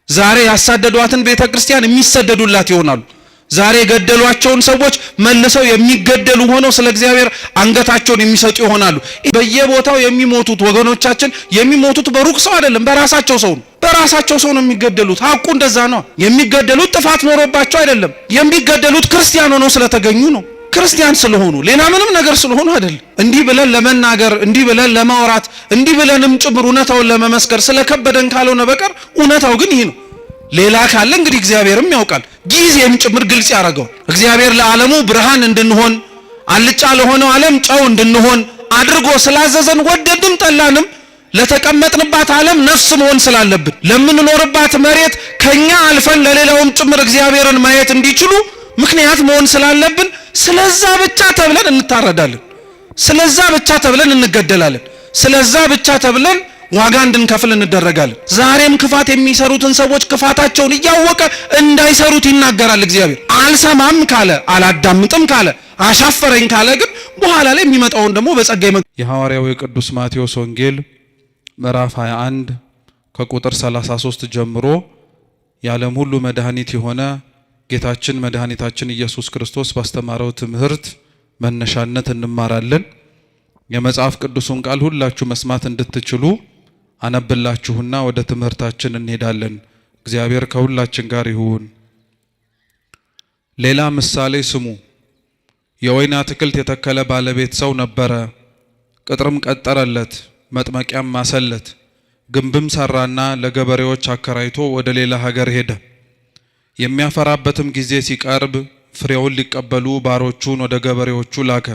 ዛሬ ያሳደዷትን ቤተክርስቲያን የሚሰደዱላት ይሆናሉ። ዛሬ የገደሏቸውን ሰዎች መልሰው የሚገደሉ ሆነው ስለ እግዚአብሔር አንገታቸውን የሚሰጡ ይሆናሉ። በየቦታው የሚሞቱት ወገኖቻችን የሚሞቱት በሩቅ ሰው አይደለም፣ በራሳቸው ሰው ነው። በራሳቸው ሰው ነው የሚገደሉት። ሐቁ እንደዛ ነው። የሚገደሉት ጥፋት ኖሮባቸው አይደለም። የሚገደሉት ክርስቲያን ሆነው ስለተገኙ ነው። ክርስቲያን ስለሆኑ ሌላ ምንም ነገር ስለሆኑ አይደለም። እንዲህ ብለን ለመናገር እንዲህ ብለን ለማውራት እንዲህ ብለንም ጭምር እውነታውን ለመመስከር ስለከበደን ካልሆነ በቀር እውነታው ግን ይሄ ነው። ሌላ ካለ እንግዲህ እግዚአብሔርም ያውቃል። ጊዜም ጭምር ግልጽ ያደርገው። እግዚአብሔር ለዓለሙ ብርሃን እንድንሆን አልጫ ለሆነው ዓለም ጨው እንድንሆን አድርጎ ስላዘዘን ወደድም ጠላንም ለተቀመጥንባት ዓለም ነፍስ መሆን ስላለብን ለምንኖርባት መሬት ከኛ አልፈን ለሌላውም ጭምር እግዚአብሔርን ማየት እንዲችሉ ምክንያት መሆን ስላለብን ስለዛ ብቻ ተብለን እንታረዳለን። ስለዛ ብቻ ተብለን እንገደላለን። ስለዛ ብቻ ተብለን ዋጋ እንድንከፍል እንደረጋለን። ዛሬም ክፋት የሚሰሩትን ሰዎች ክፋታቸውን እያወቀ እንዳይሰሩት ይናገራል እግዚአብሔር። አልሰማም ካለ አላዳምጥም ካለ አሻፈረኝ ካለ ግን በኋላ ላይ የሚመጣውን ደግሞ በጸጋ የሐዋርያው የቅዱስ ማቴዎስ ወንጌል ምዕራፍ 21 ከቁጥር 33 ጀምሮ የዓለም ሁሉ መድኃኒት የሆነ ጌታችን መድኃኒታችን ኢየሱስ ክርስቶስ ባስተማረው ትምህርት መነሻነት እንማራለን። የመጽሐፍ ቅዱሱን ቃል ሁላችሁ መስማት እንድትችሉ አነብላችሁና ወደ ትምህርታችን እንሄዳለን። እግዚአብሔር ከሁላችን ጋር ይሁን። ሌላ ምሳሌ ስሙ። የወይን አትክልት የተከለ ባለቤት ሰው ነበረ። ቅጥርም ቀጠረለት፣ መጥመቂያም ማሰለት፣ ግንብም ሰራና ለገበሬዎች አከራይቶ ወደ ሌላ ሀገር ሄደ። የሚያፈራበትም ጊዜ ሲቀርብ ፍሬውን ሊቀበሉ ባሮቹን ወደ ገበሬዎቹ ላከ።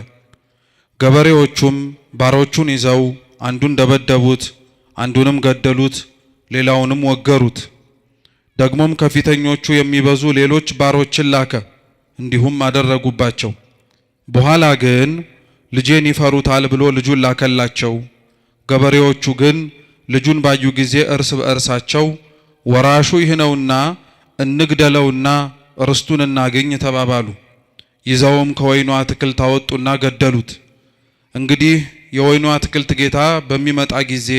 ገበሬዎቹም ባሮቹን ይዘው አንዱን ደበደቡት፣ አንዱንም ገደሉት፣ ሌላውንም ወገሩት። ደግሞም ከፊተኞቹ የሚበዙ ሌሎች ባሮችን ላከ፣ እንዲሁም አደረጉባቸው። በኋላ ግን ልጄን ይፈሩታል ብሎ ልጁን ላከላቸው። ገበሬዎቹ ግን ልጁን ባዩ ጊዜ እርስ በእርሳቸው ወራሹ ይህ ነውና እንግደለውና ርስቱን እናገኝ ተባባሉ። ይዘውም ከወይኑ አትክልት አወጡና ገደሉት። እንግዲህ የወይኑ አትክልት ጌታ በሚመጣ ጊዜ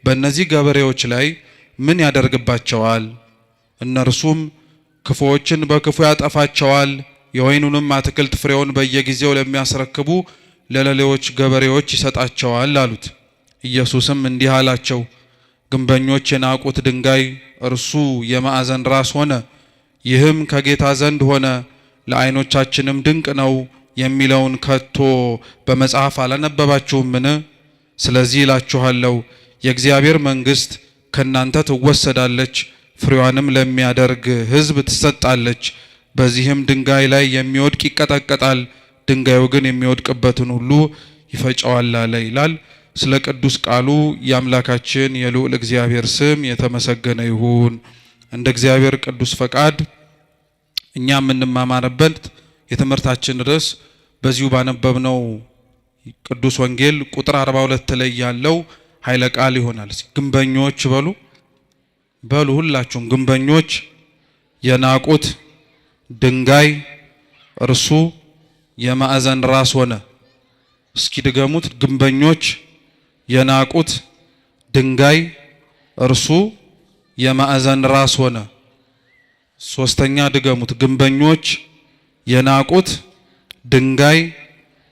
በእነዚህ ገበሬዎች ላይ ምን ያደርግባቸዋል? እነርሱም ክፉዎችን በክፉ ያጠፋቸዋል፣ የወይኑንም አትክልት ፍሬውን በየጊዜው ለሚያስረክቡ ለሌሎች ገበሬዎች ይሰጣቸዋል አሉት። ኢየሱስም እንዲህ አላቸው፣ ግንበኞች የናቁት ድንጋይ እርሱ የማዕዘን ራስ ሆነ። ይህም ከጌታ ዘንድ ሆነ፣ ለዓይኖቻችንም ድንቅ ነው የሚለውን ከቶ በመጽሐፍ አላነበባችሁምን? ስለዚህ እላችኋለሁ የእግዚአብሔር መንግሥት ከእናንተ ትወሰዳለች፣ ፍሬዋንም ለሚያደርግ ሕዝብ ትሰጣለች። በዚህም ድንጋይ ላይ የሚወድቅ ይቀጠቀጣል፣ ድንጋዩ ግን የሚወድቅበትን ሁሉ ይፈጨዋል አለ ይላል። ስለ ቅዱስ ቃሉ የአምላካችን የልዑል እግዚአብሔር ስም የተመሰገነ ይሁን። እንደ እግዚአብሔር ቅዱስ ፈቃድ እኛ የምንማማርበት የትምህርታችን ርዕስ በዚሁ ባነበብነው ቅዱስ ወንጌል ቁጥር 42 ላይ ያለው ኃይለ ቃል ይሆናል። ግንበኞች በሉ ሁላችሁም ግንበኞች የናቁት ድንጋይ እርሱ የማዕዘን ራስ ሆነ። እስኪ ድገሙት። ግንበኞች የናቁት ድንጋይ እርሱ የማዕዘን ራስ ሆነ። ሶስተኛ ድገሙት። ግንበኞች የናቁት ድንጋይ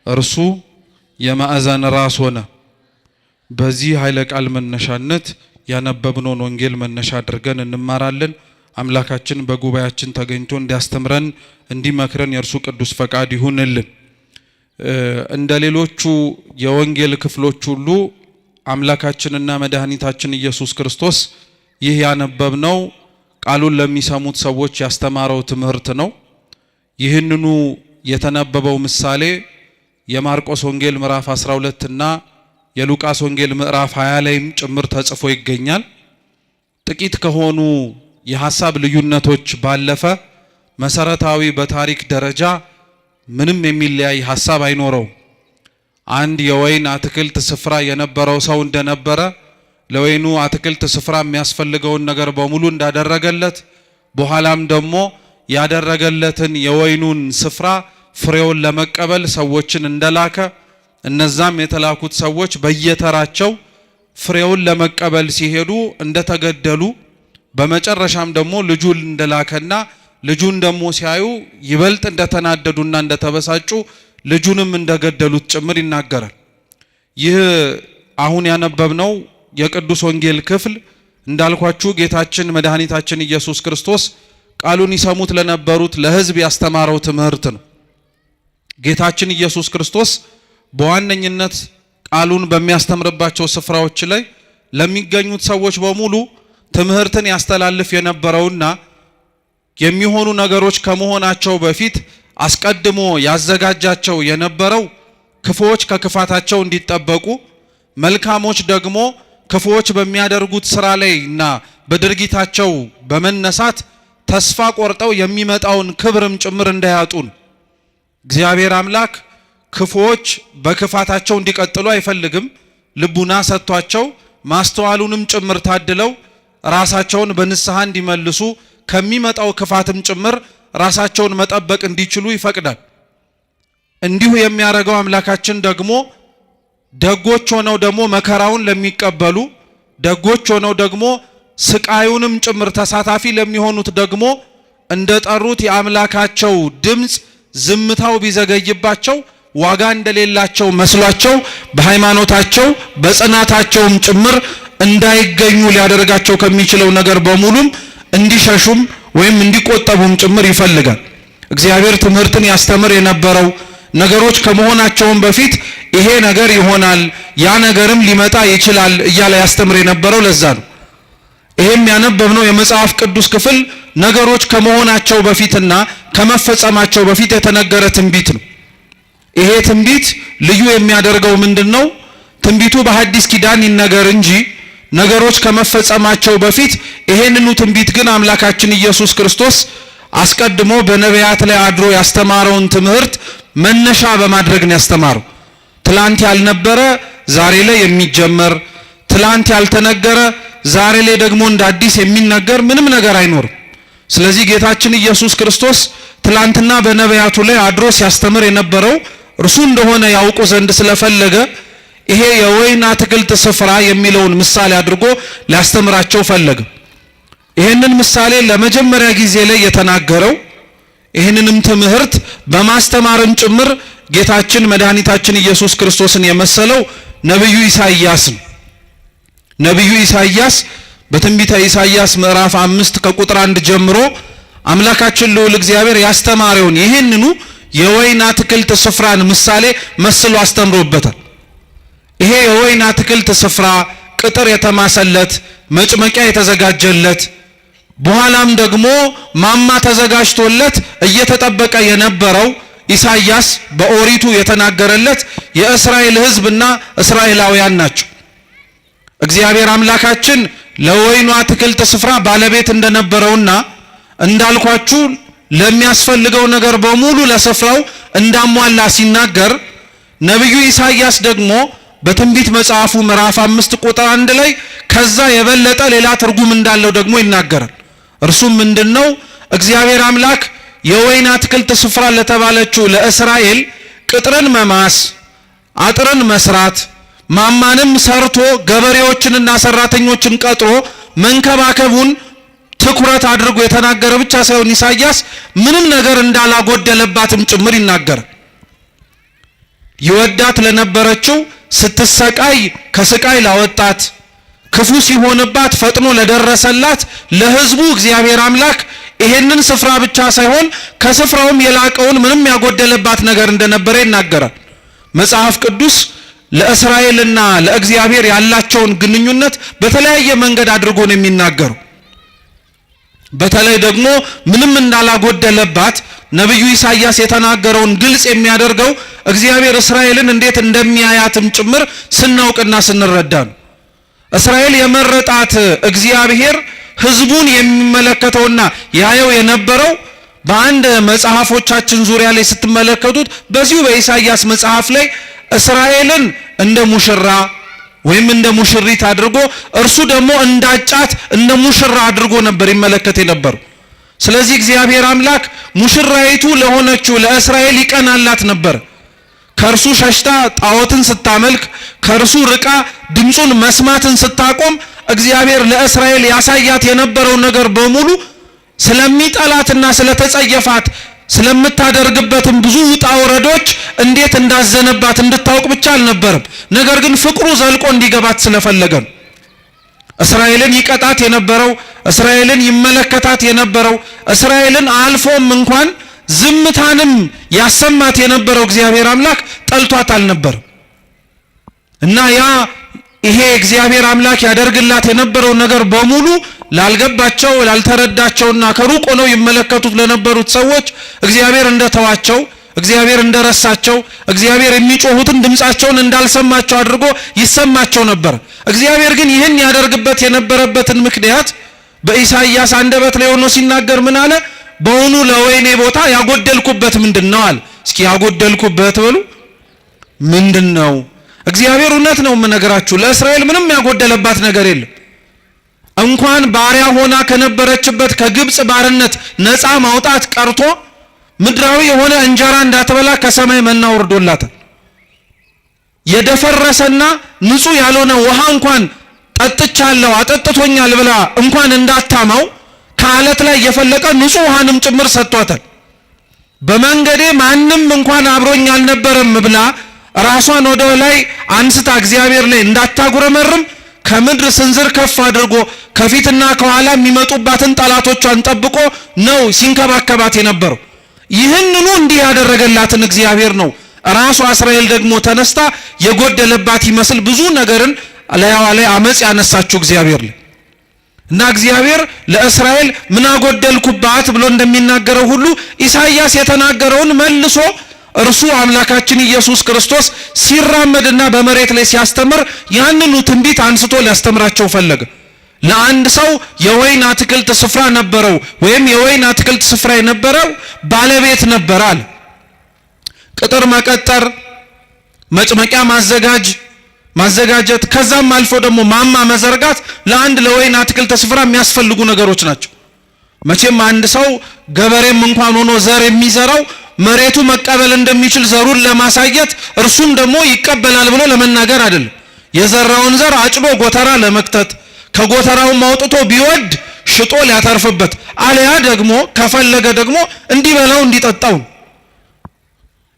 እርሱ የማዕዘን ራስ ሆነ። በዚህ ኃይለ ቃል መነሻነት ያነበብነውን ወንጌል መነሻ አድርገን እንማራለን። አምላካችን በጉባኤያችን ተገኝቶ እንዲያስተምረን እንዲመክረን የእርሱ ቅዱስ ፈቃድ ይሁንልን። እንደ ሌሎቹ የወንጌል ክፍሎች ሁሉ አምላካችንና መድኃኒታችን ኢየሱስ ክርስቶስ ይህ ያነበብነው ቃሉን ለሚሰሙት ሰዎች ያስተማረው ትምህርት ነው። ይህንኑ የተነበበው ምሳሌ የማርቆስ ወንጌል ምዕራፍ 12 እና የሉቃስ ወንጌል ምዕራፍ 20 ላይም ጭምር ተጽፎ ይገኛል። ጥቂት ከሆኑ የሐሳብ ልዩነቶች ባለፈ መሰረታዊ በታሪክ ደረጃ ምንም የሚለያይ ሐሳብ አይኖረው። አንድ የወይን አትክልት ስፍራ የነበረው ሰው እንደነበረ ለወይኑ አትክልት ስፍራ የሚያስፈልገውን ነገር በሙሉ እንዳደረገለት በኋላም ደግሞ ያደረገለትን የወይኑን ስፍራ ፍሬውን ለመቀበል ሰዎችን እንደላከ እነዛም የተላኩት ሰዎች በየተራቸው ፍሬውን ለመቀበል ሲሄዱ እንደተገደሉ በመጨረሻም ደግሞ ልጁን እንደላከና ልጁን ደግሞ ሲያዩ ይበልጥ እንደተናደዱና እንደተበሳጩ ልጁንም እንደገደሉት ጭምር ይናገራል። ይህ አሁን ያነበብነው የቅዱስ ወንጌል ክፍል እንዳልኳችሁ ጌታችን መድኃኒታችን ኢየሱስ ክርስቶስ ቃሉን ይሰሙት ለነበሩት ለሕዝብ ያስተማረው ትምህርት ነው። ጌታችን ኢየሱስ ክርስቶስ በዋነኝነት ቃሉን በሚያስተምርባቸው ስፍራዎች ላይ ለሚገኙት ሰዎች በሙሉ ትምህርትን ያስተላልፍ የነበረውና የሚሆኑ ነገሮች ከመሆናቸው በፊት አስቀድሞ ያዘጋጃቸው የነበረው ክፉዎች ከክፋታቸው እንዲጠበቁ፣ መልካሞች ደግሞ ክፉዎች በሚያደርጉት ስራ ላይና በድርጊታቸው በመነሳት ተስፋ ቆርጠው የሚመጣውን ክብርም ጭምር እንዳያጡን እግዚአብሔር አምላክ ክፉዎች በክፋታቸው እንዲቀጥሉ አይፈልግም። ልቡና ሰጥቷቸው ማስተዋሉንም ጭምር ታድለው ራሳቸውን በንስሐ እንዲመልሱ ከሚመጣው ክፋትም ጭምር ራሳቸውን መጠበቅ እንዲችሉ ይፈቅዳል። እንዲሁ የሚያደርገው አምላካችን ደግሞ ደጎች ሆነው ደግሞ መከራውን ለሚቀበሉ፣ ደጎች ሆነው ደግሞ ስቃዩንም ጭምር ተሳታፊ ለሚሆኑት ደግሞ እንደጠሩት የአምላካቸው ድምፅ ዝምታው ቢዘገይባቸው ዋጋ እንደሌላቸው መስሏቸው በሃይማኖታቸው በጽናታቸውም ጭምር እንዳይገኙ ሊያደርጋቸው ከሚችለው ነገር በሙሉም እንዲሸሹም ወይም እንዲቆጠቡም ጭምር ይፈልጋል። እግዚአብሔር ትምህርትን ያስተምር የነበረው ነገሮች ከመሆናቸውም በፊት ይሄ ነገር ይሆናል፣ ያ ነገርም ሊመጣ ይችላል እያለ ያስተምር የነበረው ለዛ ነው። ይሄም ያነበብነው የመጽሐፍ ቅዱስ ክፍል ነገሮች ከመሆናቸው በፊትና ከመፈጸማቸው በፊት የተነገረ ትንቢት ነው። ይሄ ትንቢት ልዩ የሚያደርገው ምንድነው? ትንቢቱ በሐዲስ ኪዳን ይነገር እንጂ ነገሮች ከመፈጸማቸው በፊት ይሄንኑ ትንቢት ግን አምላካችን ኢየሱስ ክርስቶስ አስቀድሞ በነቢያት ላይ አድሮ ያስተማረውን ትምህርት መነሻ በማድረግ ነው ያስተማረው። ትላንት ያልነበረ ዛሬ ላይ የሚጀመር፣ ትላንት ያልተነገረ ዛሬ ላይ ደግሞ እንደ አዲስ የሚነገር ምንም ነገር አይኖርም። ስለዚህ ጌታችን ኢየሱስ ክርስቶስ ትላንትና በነቢያቱ ላይ አድሮ ሲያስተምር የነበረው እርሱ እንደሆነ ያውቁ ዘንድ ስለፈለገ ይሄ የወይን አትክልት ስፍራ የሚለውን ምሳሌ አድርጎ ሊያስተምራቸው ፈለገ። ይሄንን ምሳሌ ለመጀመሪያ ጊዜ ላይ የተናገረው ይሄንንም ትምህርት በማስተማርም ጭምር ጌታችን መድኃኒታችን ኢየሱስ ክርስቶስን የመሰለው ነብዩ ኢሳይያስ ነው። ነብዩ ኢሳይያስ በትንቢተ ኢሳይያስ ምዕራፍ 5 ከቁጥር 1 ጀምሮ አምላካችን ልዑል እግዚአብሔር ያስተማረውን ይሄንኑ የወይን አትክልት ስፍራን ምሳሌ መስሎ አስተምሮበታል። ይሄ የወይን አትክልት ስፍራ ቅጥር የተማሰለት፣ መጭመቂያ የተዘጋጀለት፣ በኋላም ደግሞ ማማ ተዘጋጅቶለት እየተጠበቀ የነበረው ኢሳይያስ በኦሪቱ የተናገረለት የእስራኤል ሕዝብና እስራኤላውያን ናቸው። እግዚአብሔር አምላካችን ለወይኑ አትክልት ስፍራ ባለቤት እንደነበረውና እንዳልኳችሁ ለሚያስፈልገው ነገር በሙሉ ለስፍራው እንዳሟላ ሲናገር ነብዩ ኢሳይያስ ደግሞ በትንቢት መጽሐፉ ምዕራፍ 5 ቁጥር 1 ላይ ከዛ የበለጠ ሌላ ትርጉም እንዳለው ደግሞ ይናገራል። እርሱም ምንድነው? እግዚአብሔር አምላክ የወይን አትክልት ስፍራ ለተባለችው ለእስራኤል ቅጥርን መማስ፣ አጥርን መስራት፣ ማማንም ሰርቶ ገበሬዎችንና ሰራተኞችን ቀጥሮ መንከባከቡን ትኩረት አድርጎ የተናገረ ብቻ ሳይሆን ኢሳይያስ ምንም ነገር እንዳላጎደለባትም ጭምር ይናገራል። ይወዳት ለነበረችው ስትሰቃይ ከስቃይ ላወጣት፣ ክፉ ሲሆንባት ፈጥኖ ለደረሰላት ለሕዝቡ እግዚአብሔር አምላክ ይሄንን ስፍራ ብቻ ሳይሆን ከስፍራውም የላቀውን ምንም ያጎደለባት ነገር እንደነበረ ይናገራል። መጽሐፍ ቅዱስ ለእስራኤልና ለእግዚአብሔር ያላቸውን ግንኙነት በተለያየ መንገድ አድርጎ ነው የሚናገረው። በተለይ ደግሞ ምንም እንዳላጎደለባት ነብዩ ኢሳይያስ የተናገረውን ግልጽ የሚያደርገው እግዚአብሔር እስራኤልን እንዴት እንደሚያያትም ጭምር ስናውቅና ስንረዳ ነው። እስራኤል የመረጣት እግዚአብሔር ሕዝቡን የሚመለከተውና ያየው የነበረው በአንድ መጽሐፎቻችን ዙሪያ ላይ ስትመለከቱት በዚሁ በኢሳይያስ መጽሐፍ ላይ እስራኤልን እንደ ሙሽራ ወይም እንደ ሙሽሪት አድርጎ እርሱ ደግሞ እንዳጫት እንደ ሙሽራ አድርጎ ነበር ይመለከት የነበረው። ስለዚህ እግዚአብሔር አምላክ ሙሽራይቱ ለሆነችው ለእስራኤል ይቀናላት ነበር። ከእርሱ ሸሽታ ጣዖትን ስታመልክ፣ ከእርሱ ርቃ ድምፁን መስማትን ስታቆም እግዚአብሔር ለእስራኤል ያሳያት የነበረው ነገር በሙሉ ስለሚጠላትና ስለተጸየፋት ስለምታደርግበትም ብዙ ውጣ ወረዶች እንዴት እንዳዘነባት እንድታውቅ ብቻ አልነበረም። ነገር ግን ፍቅሩ ዘልቆ እንዲገባት ስለፈለገ ነው። እስራኤልን ይቀጣት የነበረው፣ እስራኤልን ይመለከታት የነበረው፣ እስራኤልን አልፎም እንኳን ዝምታንም ያሰማት የነበረው እግዚአብሔር አምላክ ጠልቷት አልነበረም እና ይሄ እግዚአብሔር አምላክ ያደርግላት የነበረው ነገር በሙሉ ላልገባቸው ላልተረዳቸውና ከሩቅ ሆነው ይመለከቱት ለነበሩት ሰዎች እግዚአብሔር እንደተዋቸው፣ እግዚአብሔር እንደረሳቸው፣ እግዚአብሔር የሚጮሁትን ድምጻቸውን እንዳልሰማቸው አድርጎ ይሰማቸው ነበር። እግዚአብሔር ግን ይህን ያደርግበት የነበረበትን ምክንያት በኢሳይያስ አንደበት ላይ ሆኖ ሲናገር ምን አለ? በእውኑ ለወይኔ ቦታ ያጎደልኩበት ምንድነው አለ። እስኪ ያጎደልኩበት በሉ ምንድነው? እግዚአብሔር እውነት ነው የምነግራችሁ፣ ለእስራኤል ምንም ያጎደለባት ነገር የለም። እንኳን ባሪያ ሆና ከነበረችበት ከግብጽ ባርነት ነፃ ማውጣት ቀርቶ ምድራዊ የሆነ እንጀራ እንዳትበላ ከሰማይ መና ወርዶላታል። የደፈረሰና ንጹህ ያልሆነ ውሃ እንኳን ጠጥቻለሁ አጠጥቶኛል ብላ እንኳን እንዳታማው ከአለት ላይ የፈለቀ ንጹህ ውሃንም ጭምር ሰጥቷታል። በመንገዴ ማንም እንኳን አብሮኝ አልነበረም ብላ ራሷን ወደ ላይ አንስታ እግዚአብሔር ላይ እንዳታጉረመርም ከምድር ስንዝር ከፍ አድርጎ ከፊትና ከኋላ የሚመጡባትን ጠላቶቿን ጠብቆ ነው ሲንከባከባት የነበረው። ይህንኑ እንዲህ ያደረገላትን እግዚአብሔር ነው ራሷ እስራኤል ደግሞ ተነስታ የጎደለባት ይመስል ብዙ ነገርን ለያዋ ላይ አመጽ ያነሳችው እግዚአብሔር ላይ እና እግዚአብሔር ለእስራኤል ምን አጎደልኩባት ብሎ እንደሚናገረው ሁሉ ኢሳይያስ የተናገረውን መልሶ እርሱ አምላካችን ኢየሱስ ክርስቶስ ሲራመድና በመሬት ላይ ሲያስተምር ያንኑ ትንቢት አንስቶ ሊያስተምራቸው ፈለገ። ለአንድ ሰው የወይን አትክልት ስፍራ ነበረው፣ ወይም የወይን አትክልት ስፍራ የነበረው ባለቤት ነበራል። ቅጥር መቀጠር፣ መጭመቂያ ማዘጋጀት ከዛም አልፎ ደግሞ ማማ መዘርጋት ለአንድ ለወይን አትክልት ስፍራ የሚያስፈልጉ ነገሮች ናቸው። መቼም አንድ ሰው ገበሬም እንኳን ሆኖ ዘር የሚዘራው መሬቱ መቀበል እንደሚችል ዘሩን ለማሳየት እርሱም ደግሞ ይቀበላል ብሎ ለመናገር አይደለም። የዘራውን ዘር አጭዶ ጎተራ ለመክተት ከጎተራው አውጥቶ ቢወድ ሽጦ ሊያተርፍበት አለያ ደግሞ ከፈለገ ደግሞ እንዲበላው እንዲጠጣው።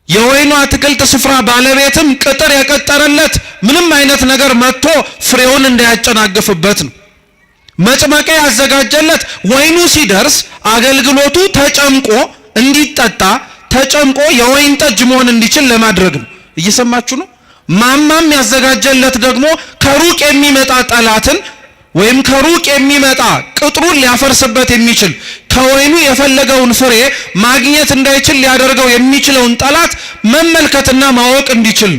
የወይኑ አትክልት ስፍራ ባለቤትም ቅጥር የቀጠረለት ምንም አይነት ነገር መጥቶ ፍሬውን እንዳያጨናግፍበት ነው። መጭመቂያ ያዘጋጀለት ወይኑ ሲደርስ አገልግሎቱ ተጨምቆ እንዲጠጣ ተጨምቆ የወይን ጠጅ መሆን እንዲችል ለማድረግ ነው። እየሰማችሁ ነው? ማማም ያዘጋጀለት ደግሞ ከሩቅ የሚመጣ ጠላትን ወይም ከሩቅ የሚመጣ ቅጥሩን ሊያፈርስበት የሚችል ከወይኑ የፈለገውን ፍሬ ማግኘት እንዳይችል ሊያደርገው የሚችለውን ጠላት መመልከትና ማወቅ እንዲችል።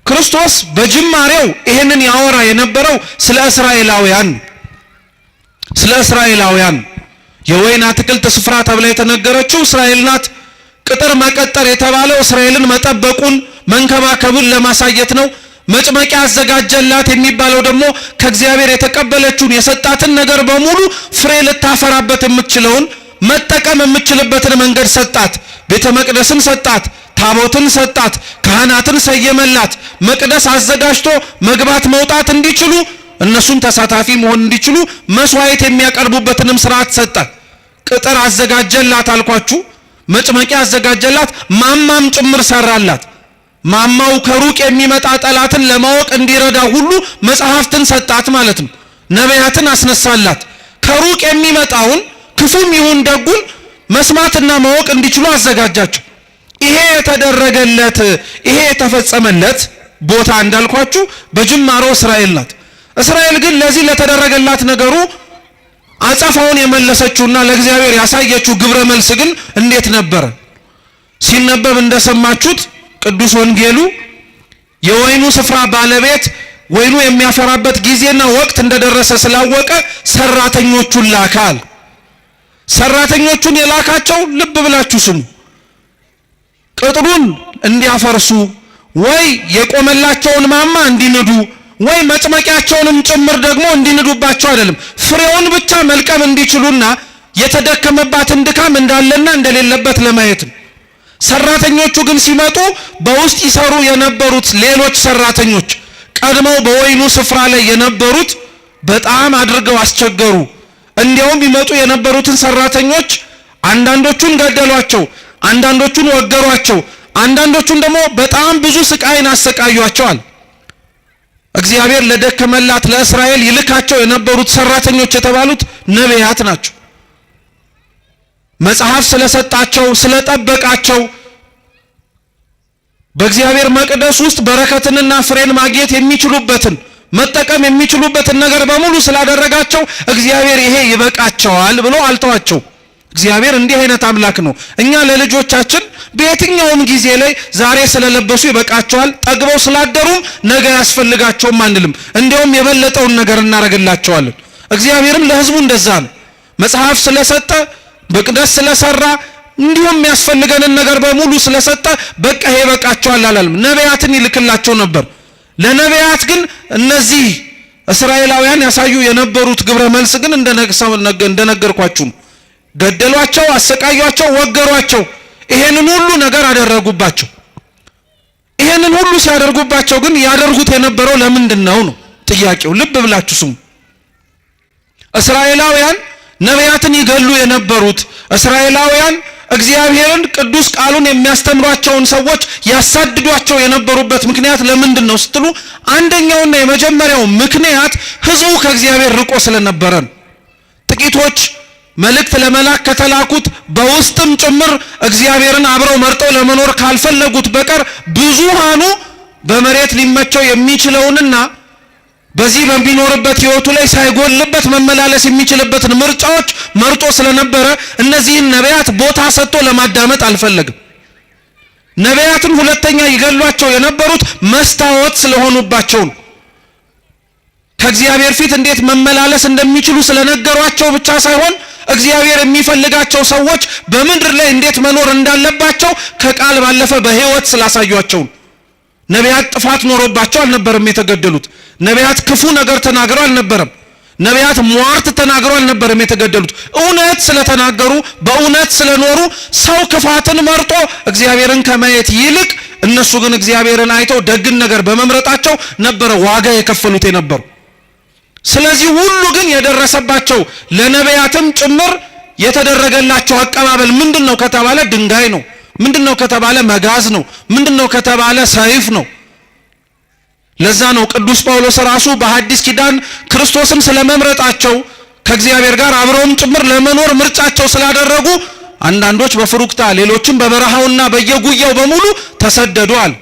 ክርስቶስ በጅማሬው ይህንን ያወራ የነበረው ስለ እስራኤላውያን የወይን አትክልት ስፍራ ተብላ የተነገረችው እስራኤል ናት። ቅጥር መቀጠር የተባለው እስራኤልን መጠበቁን መንከባከቡን ለማሳየት ነው። መጭመቂያ አዘጋጀላት የሚባለው ደግሞ ከእግዚአብሔር የተቀበለችውን የሰጣትን ነገር በሙሉ ፍሬ ልታፈራበት የምትችለውን መጠቀም የምትችልበትን መንገድ ሰጣት። ቤተ መቅደስን ሰጣት፣ ታቦትን ሰጣት፣ ካህናትን ሰየመላት። መቅደስ አዘጋጅቶ መግባት መውጣት እንዲችሉ እነሱም ተሳታፊ መሆን እንዲችሉ መስዋዕት የሚያቀርቡበትንም ስርዓት ሰጣት። ቅጥር አዘጋጀላት አልኳችሁ። መጭመቂያ አዘጋጀላት፣ ማማም ጭምር ሰራላት። ማማው ከሩቅ የሚመጣ ጠላትን ለማወቅ እንዲረዳ ሁሉ መጽሐፍትን ሰጣት ማለት ነው። ነቢያትን አስነሳላት። ከሩቅ የሚመጣውን ክፉም ይሁን ደጉን መስማትና ማወቅ እንዲችሉ አዘጋጃቸው። ይሄ የተደረገለት ይሄ የተፈጸመለት ቦታ እንዳልኳችሁ በጅማሮ እስራኤል ናት። እስራኤል ግን ለዚህ ለተደረገላት ነገሩ አጸፋውን የመለሰችውና ለእግዚአብሔር ያሳየችው ግብረ መልስ ግን እንዴት ነበረ? ሲነበብ እንደሰማችሁት ቅዱስ ወንጌሉ የወይኑ ስፍራ ባለቤት ወይኑ የሚያፈራበት ጊዜና ወቅት እንደደረሰ ስላወቀ ሰራተኞቹን ላካል። ሰራተኞቹን የላካቸው ልብ ብላችሁ ስሙ፣ ቅጥሩን እንዲያፈርሱ ወይ የቆመላቸውን ማማ እንዲንዱ ወይ መጭመቂያቸውንም ጭምር ደግሞ እንዲንዱባቸው አይደለም፣ ፍሬውን ብቻ መልቀም እንዲችሉና የተደከመባትን ድካም እንዳለና እንደሌለበት ለማየት ነው። ሰራተኞቹ ግን ሲመጡ በውስጥ ይሰሩ የነበሩት ሌሎች ሰራተኞች ቀድመው በወይኑ ስፍራ ላይ የነበሩት በጣም አድርገው አስቸገሩ። እንዲያውም ይመጡ የነበሩትን ሰራተኞች አንዳንዶቹን ገደሏቸው፣ አንዳንዶቹን ወገሯቸው፣ አንዳንዶቹን ደግሞ በጣም ብዙ ስቃይን አሰቃዩአቸዋል። እግዚአብሔር ለደከመላት ለእስራኤል ይልካቸው የነበሩት ሰራተኞች የተባሉት ነቢያት ናቸው። መጽሐፍ ስለሰጣቸው ስለጠበቃቸው በእግዚአብሔር መቅደስ ውስጥ በረከትንና ፍሬን ማግኘት የሚችሉበትን መጠቀም የሚችሉበትን ነገር በሙሉ ስላደረጋቸው እግዚአብሔር ይሄ ይበቃቸዋል ብሎ አልተዋቸው። እግዚአብሔር እንዲህ አይነት አምላክ ነው። እኛ ለልጆቻችን በየትኛውም ጊዜ ላይ ዛሬ ስለለበሱ ይበቃቸዋል፣ ጠግበው ስላደሩም ነገ ያስፈልጋቸውም አንልም። እንዲያውም የበለጠውን ነገር እናደርግላቸዋለን። እግዚአብሔርም ለሕዝቡ እንደዛ ነው። መጽሐፍ ስለሰጠ መቅደስ ስለሰራ እንዲሁም የሚያስፈልገንን ነገር በሙሉ ስለሰጠ በቃ ይሄ ይበቃቸዋል አላለም። ነቢያትን ይልክላቸው ነበር። ለነቢያት ግን እነዚህ እስራኤላውያን ያሳዩ የነበሩት ግብረ መልስ ግን እንደነገርኳችሁ ገደሏቸው፣ አሰቃዩአቸው፣ ወገሯቸው። ይሄንን ሁሉ ነገር አደረጉባቸው። ይሄንን ሁሉ ሲያደርጉባቸው ግን ያደርጉት የነበረው ለምንድን ነው ጥያቄው። ልብ ብላችሁ ስሙ። እስራኤላውያን ነቢያትን ይገሉ የነበሩት እስራኤላውያን እግዚአብሔርን ቅዱስ ቃሉን የሚያስተምሯቸውን ሰዎች ያሳድዷቸው የነበሩበት ምክንያት ለምንድን ነው ስትሉ፣ አንደኛውና የመጀመሪያው ምክንያት ሕዝቡ ከእግዚአብሔር ርቆ ስለነበረ ነው። ጥቂቶች መልእክት ለመላክ ከተላኩት በውስጥም ጭምር እግዚአብሔርን አብረው መርጠው ለመኖር ካልፈለጉት በቀር ብዙሃኑ በመሬት ሊመቸው የሚችለውንና በዚህ በሚኖርበት ሕይወቱ ላይ ሳይጎልበት መመላለስ የሚችልበትን ምርጫዎች መርጦ ስለነበረ እነዚህን ነቢያት ቦታ ሰጥቶ ለማዳመጥ አልፈለግም። ነቢያትን ሁለተኛ ይገሏቸው የነበሩት መስታወት ስለሆኑባቸው ነው። ከእግዚአብሔር ፊት እንዴት መመላለስ እንደሚችሉ ስለነገሯቸው ብቻ ሳይሆን እግዚአብሔር የሚፈልጋቸው ሰዎች በምድር ላይ እንዴት መኖር እንዳለባቸው ከቃል ባለፈ በሕይወት ስላሳዩአቸው። ነቢያት ጥፋት ኖሮባቸው አልነበረም የተገደሉት። ነቢያት ክፉ ነገር ተናግረው አልነበረም። ነቢያት ሟርት ተናግረው አልነበረም የተገደሉት። እውነት ስለተናገሩ በእውነት ስለኖሩ ሰው ክፋትን መርጦ እግዚአብሔርን ከማየት ይልቅ እነሱ ግን እግዚአብሔርን አይተው ደግን ነገር በመምረጣቸው ነበረ ዋጋ የከፈሉት የነበሩ። ስለዚህ ሁሉ ግን የደረሰባቸው ለነቢያትም ጭምር የተደረገላቸው አቀባበል ምንድነው ከተባለ ድንጋይ ነው። ምንድነው ከተባለ መጋዝ ነው። ምንድነው ከተባለ ሰይፍ ነው። ለዛ ነው ቅዱስ ጳውሎስ ራሱ በሐዲስ ኪዳን ክርስቶስን ስለመምረጣቸው ከእግዚአብሔር ጋር አብረውም ጭምር ለመኖር ምርጫቸው ስላደረጉ አንዳንዶች በፍሩክታ ሌሎችም በበረሃውና በየጉያው በሙሉ ተሰደዱአል።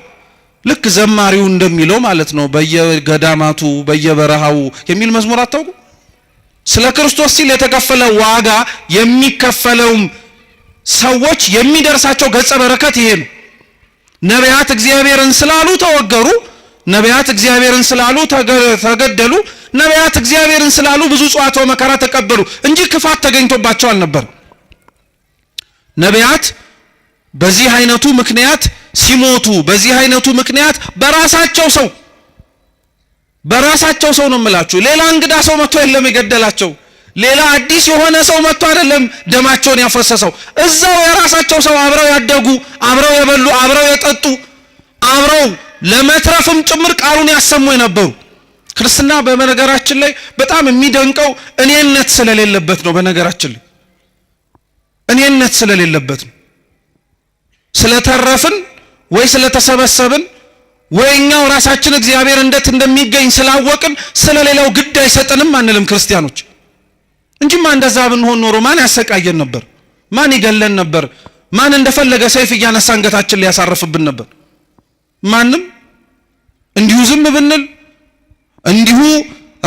ልክ ዘማሪው እንደሚለው ማለት ነው። በየገዳማቱ በየበረሃው የሚል መዝሙር አታውቁ? ስለ ክርስቶስ ሲል የተከፈለ ዋጋ የሚከፈለውም ሰዎች የሚደርሳቸው ገጸ በረከት ይሄ ነው። ነቢያት እግዚአብሔርን ስላሉ ተወገሩ። ነቢያት እግዚአብሔርን ስላሉ ተገደሉ። ነቢያት እግዚአብሔርን ስላሉ ብዙ ጽዋዕተ መከራ ተቀበሉ እንጂ ክፋት ተገኝቶባቸው አልነበር። ነቢያት በዚህ አይነቱ ምክንያት ሲሞቱ፣ በዚህ አይነቱ ምክንያት በራሳቸው ሰው ነው የምላችሁ። ሌላ እንግዳ ሰው መጥቶ የለም የገደላቸው። ሌላ አዲስ የሆነ ሰው መጥቶ አይደለም ደማቸውን ያፈሰሰው። እዛው የራሳቸው ሰው አብረው ያደጉ፣ አብረው የበሉ፣ አብረው የጠጡ፣ አብረው ለመትረፍም ጭምር ቃሉን ያሰሙ የነበሩ። ክርስትና በነገራችን ላይ በጣም የሚደንቀው እኔነት ስለሌለበት ነው። በነገራችን ላይ እኔነት ስለሌለበት ነው። ስለተረፍን ወይ ስለተሰበሰብን ወይ እኛው ራሳችን እግዚአብሔር እንዴት እንደሚገኝ ስላወቅን ስለሌላው ግድ አይሰጠንም አንልም ክርስቲያኖች። እንጂማ እንደዛ ብንሆን ኖሮ ማን ያሰቃየን ነበር? ማን ይገለን ነበር? ማን እንደፈለገ ሰይፍ እያነሳ አንገታችን ሊያሳርፍብን ነበር? ማንም። እንዲሁ ዝም ብንል እንዲሁ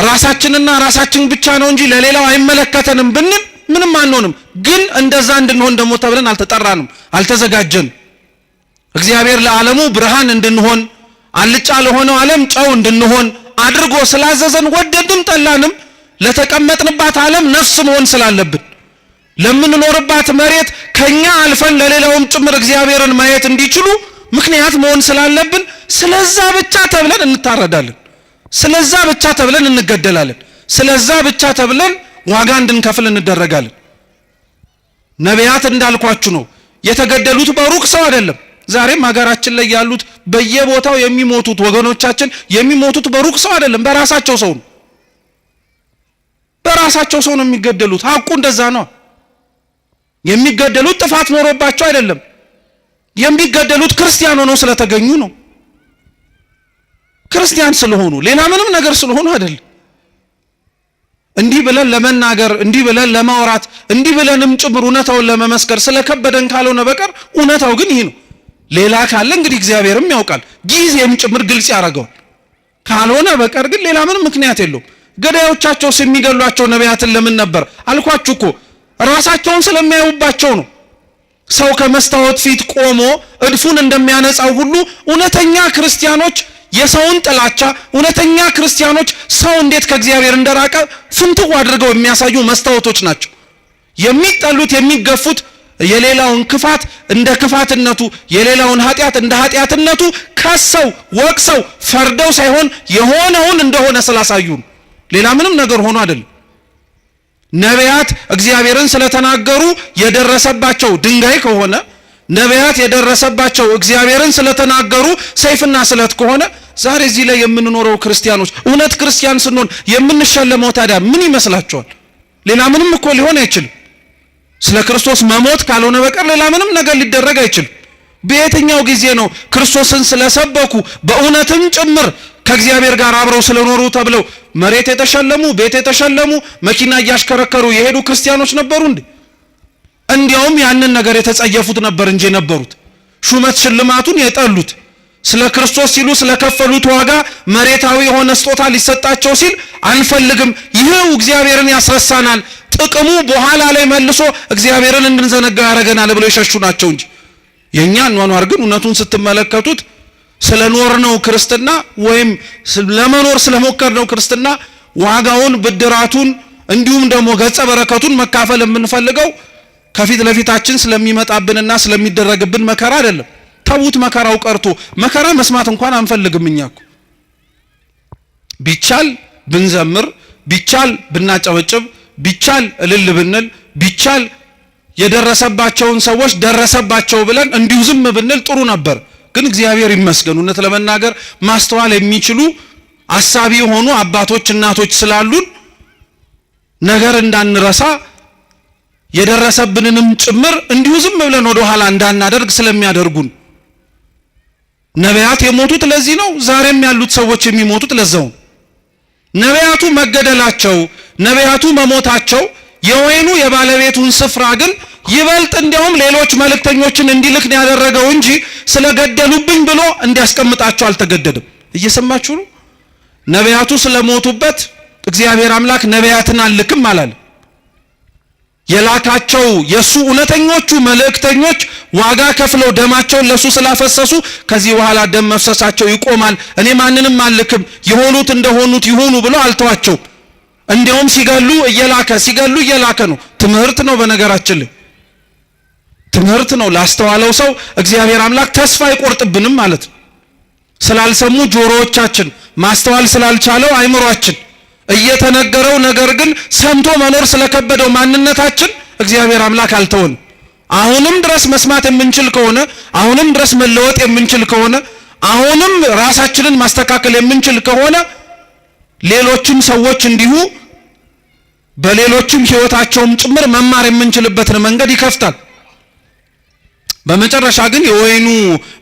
ራሳችንና ራሳችን ብቻ ነው እንጂ ለሌላው አይመለከተንም ብንል ምንም አንሆንም። ግን እንደዛ እንድንሆን ደግሞ ተብለን አልተጠራንም፣ አልተዘጋጀን። እግዚአብሔር ለዓለሙ ብርሃን እንድንሆን አልጫ ለሆነው ዓለም ጨው እንድንሆን አድርጎ ስላዘዘን ወደድም ጠላንም ለተቀመጥንባት ዓለም ነፍስ መሆን ስላለብን ለምንኖርባት መሬት ከኛ አልፈን ለሌላውም ጭምር እግዚአብሔርን ማየት እንዲችሉ ምክንያት መሆን ስላለብን ስለዛ ብቻ ተብለን እንታረዳለን። ስለዛ ብቻ ተብለን እንገደላለን። ስለዛ ብቻ ተብለን ዋጋ እንድንከፍል እንደረጋለን። ነቢያት እንዳልኳችሁ ነው የተገደሉት በሩቅ ሰው አይደለም። ዛሬም ሀገራችን ላይ ያሉት በየቦታው የሚሞቱት ወገኖቻችን የሚሞቱት በሩቅ ሰው አይደለም፣ በራሳቸው ሰው ነው። በራሳቸው ሰው ነው የሚገደሉት። ሐቁ እንደዛ ነው። የሚገደሉት ጥፋት ኖሮባቸው አይደለም። የሚገደሉት ክርስቲያን ሆነው ስለተገኙ ነው። ክርስቲያን ስለሆኑ ሌላ ምንም ነገር ስለሆኑ አይደለም። እንዲህ ብለን ለመናገር እንዲህ ብለን ለማውራት እንዲህ ብለንም ጭምር እውነታውን ለመመስከር ስለከበደን ካልሆነ በቀር እውነታው ግን ይሄ ነው። ሌላ ካለ እንግዲህ እግዚአብሔርም ያውቃል፣ ጊዜም ጭምር ግልጽ ያደርገዋል። ካልሆነ በቀር ግን ሌላ ምንም ምክንያት የለውም። ገዳዮቻቸው የሚገሏቸው ነቢያትን ለምን ነበር አልኳችሁ እኮ ራሳቸውን ስለሚያዩባቸው ነው። ሰው ከመስታወት ፊት ቆሞ እድፉን እንደሚያነጻው ሁሉ እውነተኛ ክርስቲያኖች የሰውን ጥላቻ፣ እውነተኛ ክርስቲያኖች ሰው እንዴት ከእግዚአብሔር እንደራቀ ፍንትው አድርገው የሚያሳዩ መስታወቶች ናቸው። የሚጠሉት የሚገፉት የሌላውን ክፋት እንደ ክፋትነቱ የሌላውን ኃጢአት እንደ ኃጢአትነቱ ከሰው ወቅሰው ፈርደው ሳይሆን የሆነውን እንደሆነ ስላሳዩ ሌላ ምንም ነገር ሆኖ አይደለም። ነቢያት እግዚአብሔርን ስለተናገሩ የደረሰባቸው ድንጋይ ከሆነ ነቢያት የደረሰባቸው እግዚአብሔርን ስለተናገሩ ሰይፍና ስለት ከሆነ ዛሬ እዚህ ላይ የምንኖረው ክርስቲያኖች እውነት ክርስቲያን ስንሆን የምንሸለመው ታዲያ ምን ይመስላችኋል? ሌላ ምንም እኮ ሊሆን አይችልም። ስለ ክርስቶስ መሞት ካልሆነ በቀር ሌላ ምንም ነገር ሊደረግ አይችልም። በየትኛው ጊዜ ነው ክርስቶስን ስለሰበኩ በእውነትም ጭምር ከእግዚአብሔር ጋር አብረው ስለኖሩ ተብለው መሬት የተሸለሙ ቤት የተሸለሙ መኪና እያሽከረከሩ የሄዱ ክርስቲያኖች ነበሩ እንዴ? እንዲያውም ያንን ነገር የተጸየፉት ነበር እንጂ የነበሩት ሹመት ሽልማቱን የጠሉት ስለ ክርስቶስ ሲሉ ስለከፈሉት ዋጋ መሬታዊ የሆነ ስጦታ ሊሰጣቸው ሲል አንፈልግም፣ ይሄው እግዚአብሔርን ያስረሳናል፣ ጥቅሙ በኋላ ላይ መልሶ እግዚአብሔርን እንድንዘነጋ ያደርገናል ብለው የሸሹ ናቸው እንጂ የኛ ኗኗር ግን እውነቱን ስትመለከቱት ስለኖርነው ክርስትና ወይም ለመኖር ስለሞከርነው ክርስትና ዋጋውን ብድራቱን እንዲሁም ደግሞ ገጸ በረከቱን መካፈል የምንፈልገው ከፊት ለፊታችን ስለሚመጣብንና ስለሚደረግብን መከራ አይደለም። ተውት፣ መከራው ቀርቶ መከራ መስማት እንኳን አንፈልግም። እኛ እኮ ቢቻል ብንዘምር፣ ቢቻል ብናጨበጭብ፣ ቢቻል እልል ብንል፣ ቢቻል የደረሰባቸውን ሰዎች ደረሰባቸው ብለን እንዲሁ ዝም ብንል ጥሩ ነበር። ግን እግዚአብሔር ይመስገን እውነት ለመናገር ማስተዋል የሚችሉ አሳቢ የሆኑ አባቶች እናቶች ስላሉን ነገር እንዳንረሳ የደረሰብንንም ጭምር እንዲሁ ዝም ብለን ወደ ኋላ እንዳናደርግ ስለሚያደርጉን ነቢያት የሞቱት ለዚህ ነው። ዛሬም ያሉት ሰዎች የሚሞቱት ለዛው። ነቢያቱ መገደላቸው ነቢያቱ መሞታቸው የወይኑ የባለቤቱን ስፍራ ግን ይበልጥ እንዲያውም ሌሎች መልእክተኞችን እንዲልክ ነው ያደረገው እንጂ ስለገደሉብኝ ብሎ እንዲያስቀምጣቸው አልተገደደም። እየሰማችሁ ነው። ነቢያቱ ስለሞቱበት እግዚአብሔር አምላክ ነቢያትን አልክም አላለም። የላካቸው የሱ እውነተኞቹ መልእክተኞች ዋጋ ከፍለው ደማቸውን ለሱ ስላፈሰሱ ከዚህ በኋላ ደም መፍሰሳቸው ይቆማል፣ እኔ ማንንም አልክም፣ የሆኑት እንደሆኑት ይሁኑ ብሎ አልተዋቸው። እንዲያውም ሲገሉ እየላከ ነው። ትምህርት ነው። በነገራችን ላይ ትምህርት ነው። ላስተዋለው ሰው እግዚአብሔር አምላክ ተስፋ አይቆርጥብንም ማለት ነው። ስላልሰሙ ጆሮዎቻችን ማስተዋል ስላልቻለው አይምሯችን እየተነገረው ነገር ግን ሰምቶ መኖር ስለከበደው ማንነታችን እግዚአብሔር አምላክ አልተወን። አሁንም ድረስ መስማት የምንችል ከሆነ አሁንም ድረስ መለወጥ የምንችል ከሆነ አሁንም ራሳችንን ማስተካከል የምንችል ከሆነ ሌሎችም ሰዎች እንዲሁ በሌሎችም ሕይወታቸውም ጭምር መማር የምንችልበትን መንገድ ይከፍታል። በመጨረሻ ግን የወይኑ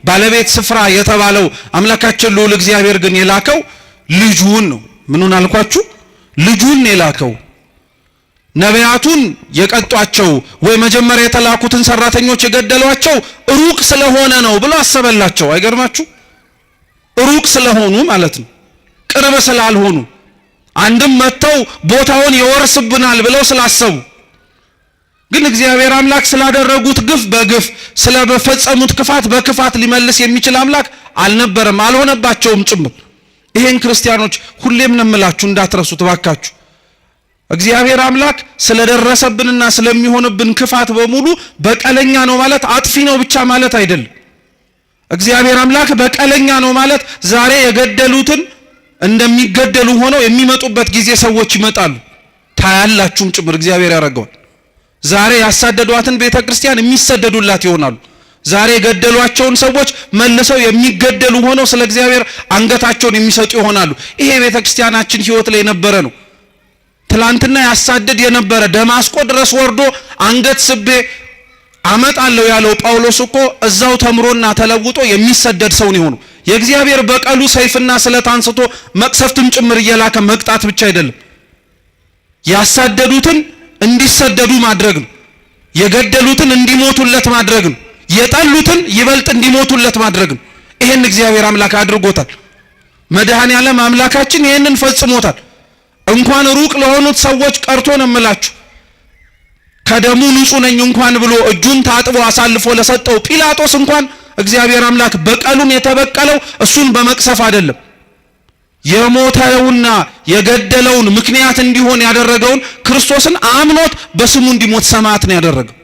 ባለቤት ስፍራ የተባለው አምላካችን ልዑል እግዚአብሔር ግን የላከው ልጁን ነው። ምኑን አልኳችሁ? ልጁን የላከው። ነቢያቱን የቀጧቸው ወይ መጀመሪያ የተላኩትን ሰራተኞች የገደሏቸው ሩቅ ስለሆነ ነው ብሎ አሰበላቸው። አይገርማችሁ? ሩቅ ስለሆኑ ማለት ነው፣ ቅርብ ስላልሆኑ አንድም መተው ቦታውን ይወርስብናል ብለው ስላሰቡ። ግን እግዚአብሔር አምላክ ስላደረጉት ግፍ በግፍ ስለፈጸሙት ክፋት በክፋት ሊመልስ የሚችል አምላክ አልነበረም፣ አልሆነባቸውም ጭምር። ይሄን ክርስቲያኖች ሁሌም ነምላችሁ እንዳትረሱት ባካችሁ። እግዚአብሔር አምላክ ስለደረሰብንና ስለሚሆንብን ክፋት በሙሉ በቀለኛ ነው ማለት አጥፊ ነው ብቻ ማለት አይደለም። እግዚአብሔር አምላክ በቀለኛ ነው ማለት ዛሬ የገደሉትን እንደሚገደሉ ሆነው የሚመጡበት ጊዜ ሰዎች ይመጣሉ። ታያላችሁም ጭምር እግዚአብሔር ያደርገዋል። ዛሬ ያሳደዷትን ቤተክርስቲያን የሚሰደዱላት ይሆናሉ። ዛሬ የገደሏቸውን ሰዎች መልሰው የሚገደሉ ሆነው ስለ እግዚአብሔር አንገታቸውን የሚሰጡ ይሆናሉ። ይሄ ቤተክርስቲያናችን ሕይወት ላይ የነበረ ነው። ትላንትና ያሳደድ የነበረ ደማስቆ ድረስ ወርዶ አንገት ስቤ አመጣለሁ ያለው ጳውሎስ እኮ እዛው ተምሮና ተለውጦ የሚሰደድ ሰው ነው። የእግዚአብሔር በቀሉ ሰይፍና ስለት አንስቶ መቅሰፍትም ጭምር እየላከ መቅጣት ብቻ አይደለም፣ ያሳደዱትን እንዲሰደዱ ማድረግ ነው። የገደሉትን እንዲሞቱለት ማድረግ ነው። የጠሉትን ይበልጥ እንዲሞቱለት ማድረግ ነው። ይሄን እግዚአብሔር አምላክ አድርጎታል። መድኃኔዓለም አምላካችን ይሄንን ፈጽሞታል። እንኳን ሩቅ ለሆኑት ሰዎች ቀርቶ ነው የምላችሁ፣ ከደሙ ንጹህ ነኝ እንኳን ብሎ እጁን ታጥቦ አሳልፎ ለሰጠው ጲላጦስ እንኳን እግዚአብሔር አምላክ በቀሉን የተበቀለው እሱን በመቅሰፍ አይደለም፣ የሞተውና የገደለውን ምክንያት እንዲሆን ያደረገውን ክርስቶስን አምኖት በስሙ እንዲሞት ሰማዕት ነው ያደረገው።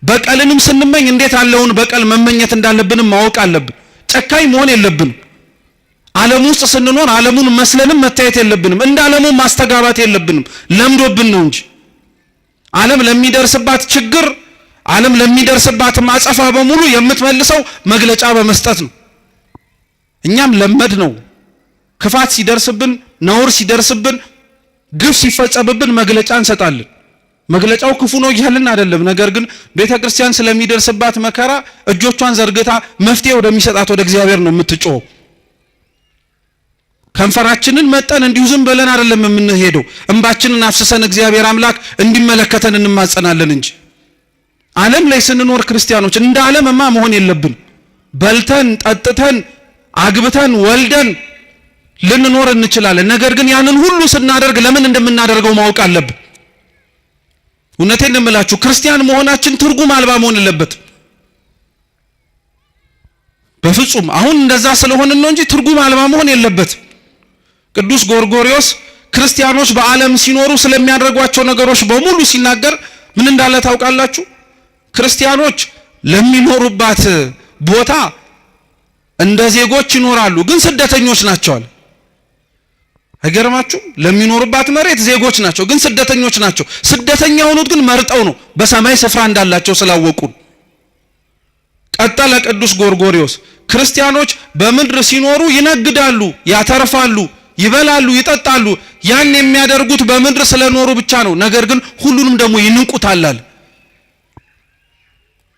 በቀልንም ስንመኝ እንዴት ያለውን በቀል መመኘት እንዳለብንም ማወቅ አለብን። ጨካኝ መሆን የለብንም። ዓለም ውስጥ ስንኖር ዓለሙን መስለንም መታየት የለብንም። እንደ ዓለሙ ማስተጋባት የለብንም። ለምዶብን ነው እንጂ ዓለም ለሚደርስባት ችግር፣ ዓለም ለሚደርስባት ማጸፋ በሙሉ የምትመልሰው መግለጫ በመስጠት ነው። እኛም ለመድ ነው። ክፋት ሲደርስብን፣ ነውር ሲደርስብን፣ ግፍ ሲፈጸምብን መግለጫ እንሰጣለን። መግለጫው ክፉ ነው እያልን አይደለም። ነገር ግን ቤተክርስቲያን ስለሚደርስባት መከራ እጆቿን ዘርግታ መፍትሄ ወደሚሰጣት ወደ እግዚአብሔር ነው የምትጮኸው። ከንፈራችንን መጠን እንዲሁ ዝም ብለን አይደለም የምንሄደው። እንባችንን አፍስሰን እግዚአብሔር አምላክ እንዲመለከተን እንማጸናለን እንጂ ዓለም ላይ ስንኖር ክርስቲያኖች እንደ ዓለምማ መሆን የለብን። በልተን ጠጥተን አግብተን ወልደን ልንኖር እንችላለን። ነገር ግን ያንን ሁሉ ስናደርግ ለምን እንደምናደርገው ማወቅ አለብን። እውነቴን ነው የምላችሁ፣ ክርስቲያን መሆናችን ትርጉም አልባ መሆን የለበት በፍጹም። አሁን እንደዛ ስለሆንን ነው እንጂ ትርጉም አልባ መሆን የለበት። ቅዱስ ጎርጎርዮስ ክርስቲያኖች በዓለም ሲኖሩ ስለሚያደርጓቸው ነገሮች በሙሉ ሲናገር ምን እንዳለ ታውቃላችሁ? ክርስቲያኖች ለሚኖሩባት ቦታ እንደ ዜጎች ይኖራሉ፣ ግን ስደተኞች ናቸው። አይገርማችሁ? ለሚኖሩባት መሬት ዜጎች ናቸው፣ ግን ስደተኞች ናቸው። ስደተኛ የሆኑት ግን መርጠው ነው፣ በሰማይ ስፍራ እንዳላቸው ስላወቁ። ቀጠለ ቅዱስ ጎርጎርዮስ፣ ክርስቲያኖች በምድር ሲኖሩ ይነግዳሉ፣ ያተርፋሉ፣ ይበላሉ፣ ይጠጣሉ። ያን የሚያደርጉት በምድር ስለኖሩ ብቻ ነው። ነገር ግን ሁሉንም ደግሞ ይንቁታል።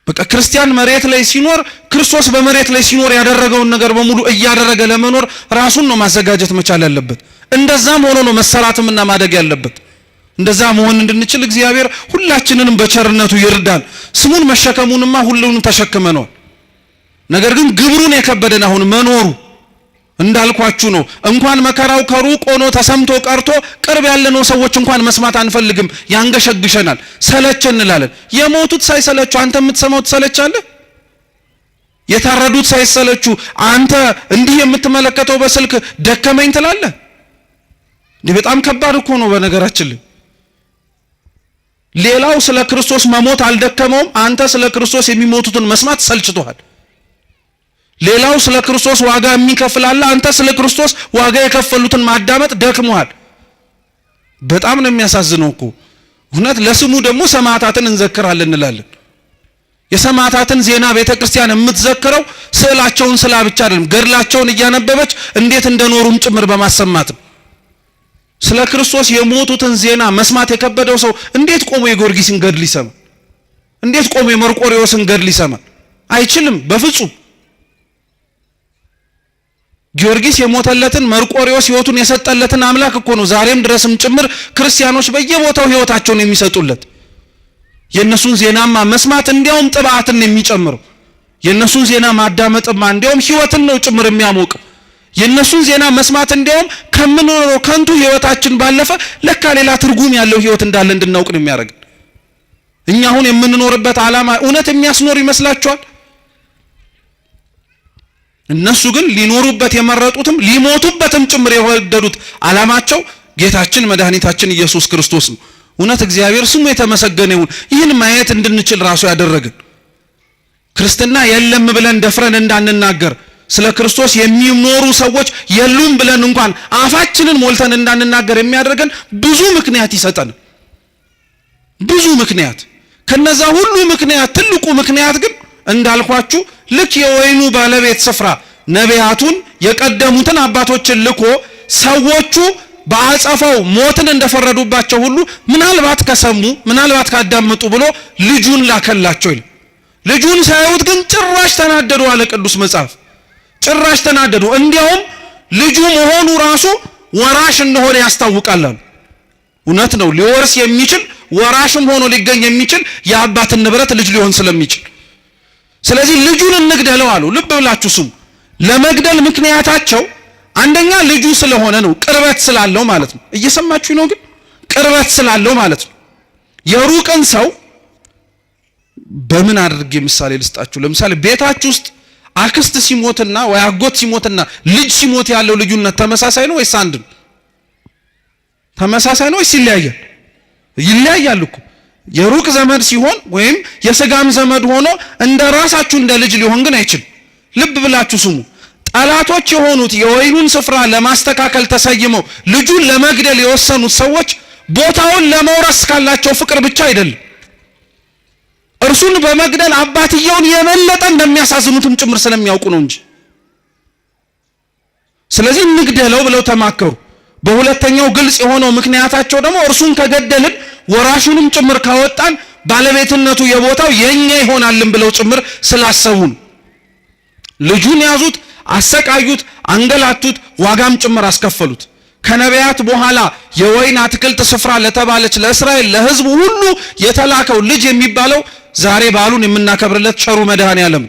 በቃ ክርስቲያን መሬት ላይ ሲኖር ክርስቶስ በመሬት ላይ ሲኖር ያደረገውን ነገር በሙሉ እያደረገ ለመኖር ራሱን ነው ማዘጋጀት መቻል ያለበት። እንደዛም ሆኖ ነው መሰራትምና ማደግ ያለበት። እንደዛ መሆን እንድንችል እግዚአብሔር ሁላችንንም በቸርነቱ ይርዳን። ስሙን መሸከሙንማ ሁሉንም ተሸክመነዋል። ነገር ግን ግብሩን የከበደን አሁን መኖሩ እንዳልኳችሁ ነው። እንኳን መከራው ከሩቅ ሆኖ ተሰምቶ ቀርቶ ቅርብ ያለነው ሰዎች እንኳን መስማት አንፈልግም፣ ያንገሸግሸናል፣ ሰለቸን እንላለን። የሞቱት ሳይሰለቹ አንተ የምትሰማው ትሰለቻለህ? የታረዱት ሳይሰለቹ አንተ እንዲህ የምትመለከተው በስልክ ደከመኝ ትላለህ? እንዲህ በጣም ከባድ እኮ ነው። በነገራችን ላይ ሌላው ስለ ክርስቶስ መሞት አልደከመውም፣ አንተ ስለ ክርስቶስ የሚሞቱትን መስማት ሰልችቶሃል። ሌላው ስለ ክርስቶስ ዋጋ የሚከፍል አለ፣ አንተ ስለ ክርስቶስ ዋጋ የከፈሉትን ማዳመጥ ደክሞሃል። በጣም ነው የሚያሳዝነው እኮ እውነት። ለስሙ ደግሞ ሰማዕታትን እንዘክራለን እንላለን። የሰማዕታትን ዜና ቤተክርስቲያን የምትዘክረው ስዕላቸውን ስላ ብቻ አይደለም፣ ገድላቸውን እያነበበች እንዴት እንደኖሩም ጭምር በማሰማት ነው። ስለ ክርስቶስ የሞቱትን ዜና መስማት የከበደው ሰው እንዴት ቆሞ የጊዮርጊስን ገድል ይሰማል? እንዴት ቆሞ የመርቆሬዎስን ገድል ይሰማል? አይችልም በፍጹም። ጊዮርጊስ የሞተለትን መርቆሬዎስ ሕይወቱን የሰጠለትን አምላክ እኮ ነው ዛሬም ድረስም ጭምር ክርስቲያኖች በየቦታው ሕይወታቸውን የሚሰጡለት። የነሱን ዜናማ መስማት እንዲያውም ጥባትን የሚጨምረው፣ የነሱን ዜና ማዳመጥማ እንዲያውም ሕይወትን ነው ጭምር የሚያሞቀው። የነሱን ዜና መስማት እንዲያውም ከምንኖረው ከንቱ ሕይወታችን ባለፈ ለካ ሌላ ትርጉም ያለው ሕይወት እንዳለ እንድናውቅ ነው የሚያደርገን። እኛ አሁን የምንኖርበት ዓላማ እውነት የሚያስኖር ይመስላችኋል? እነሱ ግን ሊኖሩበት የመረጡትም ሊሞቱበትም ጭምር የወደዱት ዓላማቸው ጌታችን መድኃኒታችን ኢየሱስ ክርስቶስ ነው። እውነት እግዚአብሔር ስሙ የተመሰገነ ይሁን። ይህን ማየት እንድንችል ራሱ ያደረገን ክርስትና የለም ብለን ደፍረን እንዳንናገር፣ ስለ ክርስቶስ የሚኖሩ ሰዎች የሉም ብለን እንኳን አፋችንን ሞልተን እንዳንናገር የሚያደርገን ብዙ ምክንያት ይሰጠን። ብዙ ምክንያት። ከነዛ ሁሉ ምክንያት ትልቁ ምክንያት ግን እንዳልኳችሁ ልክ የወይኑ ባለቤት ስፍራ ነቢያቱን የቀደሙትን አባቶችን ልኮ ሰዎቹ በአጸፋው ሞትን እንደፈረዱባቸው ሁሉ ምናልባት ከሰሙ ምናልባት ካዳመጡ ብሎ ልጁን ላከላቸው ይላል። ልጁን ሳያዩት ግን ጭራሽ ተናደዱ አለ ቅዱስ መጽሐፍ። ጭራሽ ተናደዱ። እንዲያውም ልጁ መሆኑ ራሱ ወራሽ እንደሆነ ያስታውቃል። እውነት ነው። ሊወርስ የሚችል ወራሽም ሆኖ ሊገኝ የሚችል የአባትን ንብረት ልጅ ሊሆን ስለሚችል ስለዚህ ልጁን እንግደለው አሉ። ልብ ብላችሁ ስሙ። ለመግደል ምክንያታቸው አንደኛ ልጁ ስለሆነ ነው፣ ቅርበት ስላለው ማለት ነው። እየሰማችሁ ነው? ግን ቅርበት ስላለው ማለት ነው። የሩቅን ሰው በምን አድርጌ ምሳሌ ልስጣችሁ? ለምሳሌ ቤታችሁ ውስጥ አክስት ሲሞትና ወይ አጎት ሲሞትና ልጅ ሲሞት ያለው ልዩነት ተመሳሳይ ነው ወይስ አንድ ነው? ተመሳሳይ ነው ወይስ ይለያያል? ይለያያል እኮ። የሩቅ ዘመድ ሲሆን ወይም የስጋም ዘመድ ሆኖ እንደ ራሳችሁ እንደ ልጅ ሊሆን ግን አይችልም። ልብ ብላችሁ ስሙ። ጠላቶች የሆኑት የወይኑን ስፍራ ለማስተካከል ተሰይመው ልጁን ለመግደል የወሰኑት ሰዎች ቦታውን ለመውረስ ካላቸው ፍቅር ብቻ አይደለም፣ እርሱን በመግደል አባትየውን የበለጠ እንደሚያሳዝኑትም ጭምር ስለሚያውቁ ነው እንጂ። ስለዚህ እንግደለው ብለው ተማከሩ። በሁለተኛው ግልጽ የሆነው ምክንያታቸው ደግሞ እርሱን ከገደልን ወራሹንም ጭምር ካወጣን ባለቤትነቱ የቦታው የኛ ይሆናልን ብለው ጭምር ስላሰቡ ልጁን ያዙት፣ አሰቃዩት፣ አንገላቱት፣ ዋጋም ጭምር አስከፈሉት። ከነቢያት በኋላ የወይን አትክልት ስፍራ ለተባለች ለእስራኤል ለሕዝቡ ሁሉ የተላከው ልጅ የሚባለው ዛሬ በዓሉን የምናከብርለት ቸሩ መድኃኔዓለም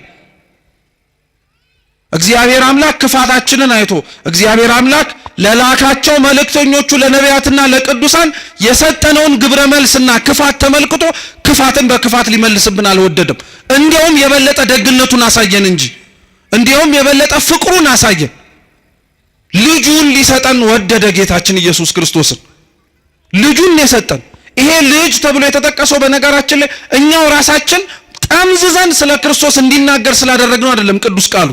እግዚአብሔር አምላክ ክፋታችንን አይቶ እግዚአብሔር አምላክ ለላካቸው መልእክተኞቹ ለነቢያትና ለቅዱሳን የሰጠነውን ግብረ መልስና ክፋት ተመልክቶ ክፋትን በክፋት ሊመልስብን አልወደደም። እንዲያውም የበለጠ ደግነቱን አሳየን እንጂ እንዲያውም የበለጠ ፍቅሩን አሳየን። ልጁን ሊሰጠን ወደደ። ጌታችን ኢየሱስ ክርስቶስን ልጁን የሰጠን። ይሄ ልጅ ተብሎ የተጠቀሰው በነገራችን ላይ እኛው ራሳችን ጠምዝዘን ስለ ክርስቶስ እንዲናገር ስላደረግነው አይደለም። ቅዱስ ቃሉ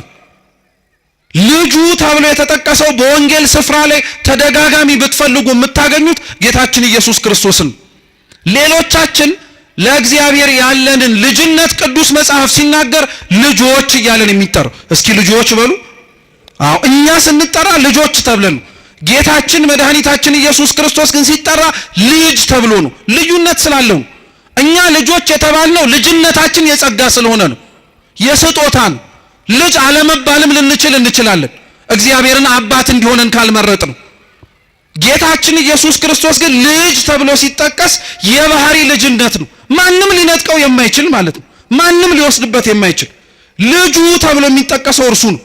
ልጁ ተብሎ የተጠቀሰው በወንጌል ስፍራ ላይ ተደጋጋሚ ብትፈልጉ የምታገኙት ጌታችን ኢየሱስ ክርስቶስን። ሌሎቻችን ለእግዚአብሔር ያለንን ልጅነት ቅዱስ መጽሐፍ ሲናገር ልጆች እያለን የሚጠራው እስኪ ልጆች በሉ። አዎ እኛ ስንጠራ ልጆች ተብለን ነው። ጌታችን መድኃኒታችን ኢየሱስ ክርስቶስ ግን ሲጠራ ልጅ ተብሎ ነው። ልዩነት ስላለው ነው። እኛ ልጆች የተባልነው ልጅነታችን የጸጋ ስለሆነ ነው፣ የስጦታ ነው። ልጅ አለመባልም እንችላለን እግዚአብሔርን አባት እንዲሆነን ካልመረጥ ነው። ጌታችን ኢየሱስ ክርስቶስ ግን ልጅ ተብሎ ሲጠቀስ የባህሪ ልጅነት ነው። ማንም ሊነጥቀው የማይችል ማለት ነው። ማንም ሊወስድበት የማይችል ልጁ ተብሎ የሚጠቀሰው እርሱ ነው።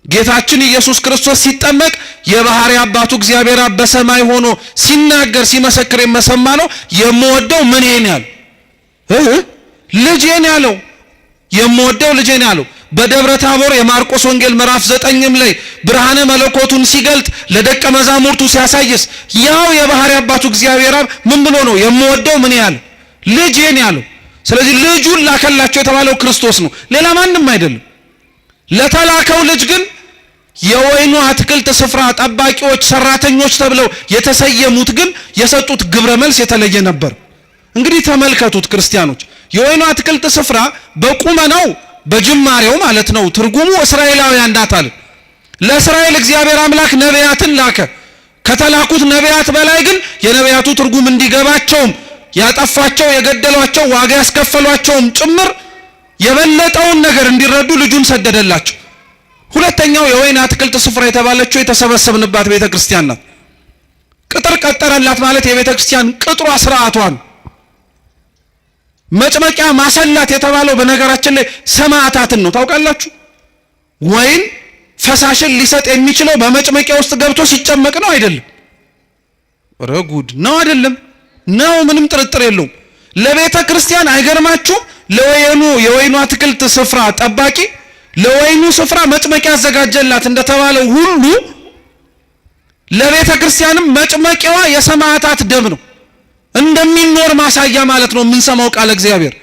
ጌታችን ኢየሱስ ክርስቶስ ሲጠመቅ የባህሪ አባቱ እግዚአብሔር አብ በሰማይ ሆኖ ሲናገር ሲመሰክር የመሰማ ነው። የምወደው ምን ይሄን ያለው ልጄን ያለው የምወደው ልጄን ያለው በደብረ ታቦር የማርቆስ ወንጌል ምዕራፍ 9 ላይ ብርሃነ መለኮቱን ሲገልጥ ለደቀ መዛሙርቱ ሲያሳይስ ያው የባህሪ አባቱ እግዚአብሔር አብ ምን ብሎ ነው የምወደው ምን ያለው ልጄን ያለው። ስለዚህ ልጁን ላከላቸው የተባለው ክርስቶስ ነው፣ ሌላ ማንም አይደለም። ለተላከው ልጅ ግን የወይኑ አትክልት ስፍራ ጠባቂዎች ሰራተኞች ተብለው የተሰየሙት ግን የሰጡት ግብረ መልስ የተለየ ነበር። እንግዲህ ተመልከቱት ክርስቲያኖች፣ የወይኑ አትክልት ስፍራ በቁመናው በጅማሬው ማለት ነው ትርጉሙ እስራኤላውያን ዳታል። ለእስራኤል እግዚአብሔር አምላክ ነቢያትን ላከ። ከተላኩት ነቢያት በላይ ግን የነቢያቱ ትርጉም እንዲገባቸውም ያጠፋቸው የገደሏቸው ዋጋ ያስከፈሏቸውም ጭምር የበለጠውን ነገር እንዲረዱ ልጁን ሰደደላቸው። ሁለተኛው የወይን አትክልት ስፍራ የተባለችው የተሰበሰብንባት ቤተ ክርስቲያን ናት። ቅጥር ቀጠረላት ማለት የቤተ ክርስቲያን ቅጥሯ ስርዓቷን መጭመቂያ ማሰላት የተባለው በነገራችን ላይ ሰማዕታትን ነው። ታውቃላችሁ ወይን ፈሳሽን ሊሰጥ የሚችለው በመጭመቂያ ውስጥ ገብቶ ሲጨመቅ ነው አይደለም? ረጉድ ነው አይደለም? ነው፣ ምንም ጥርጥር የለውም። ለቤተ ክርስቲያን አይገርማችሁም? የወይኑ አትክልት ስፍራ ጠባቂ ለወይኑ ስፍራ መጭመቂያ ያዘጋጀላት እንደተባለው ሁሉ ለቤተ ክርስቲያንም መጭመቂያዋ የሰማዕታት ደም ነው። እንደሚኖር ማሳያ ማለት ነው። የምንሰማው ቃል እግዚአብሔር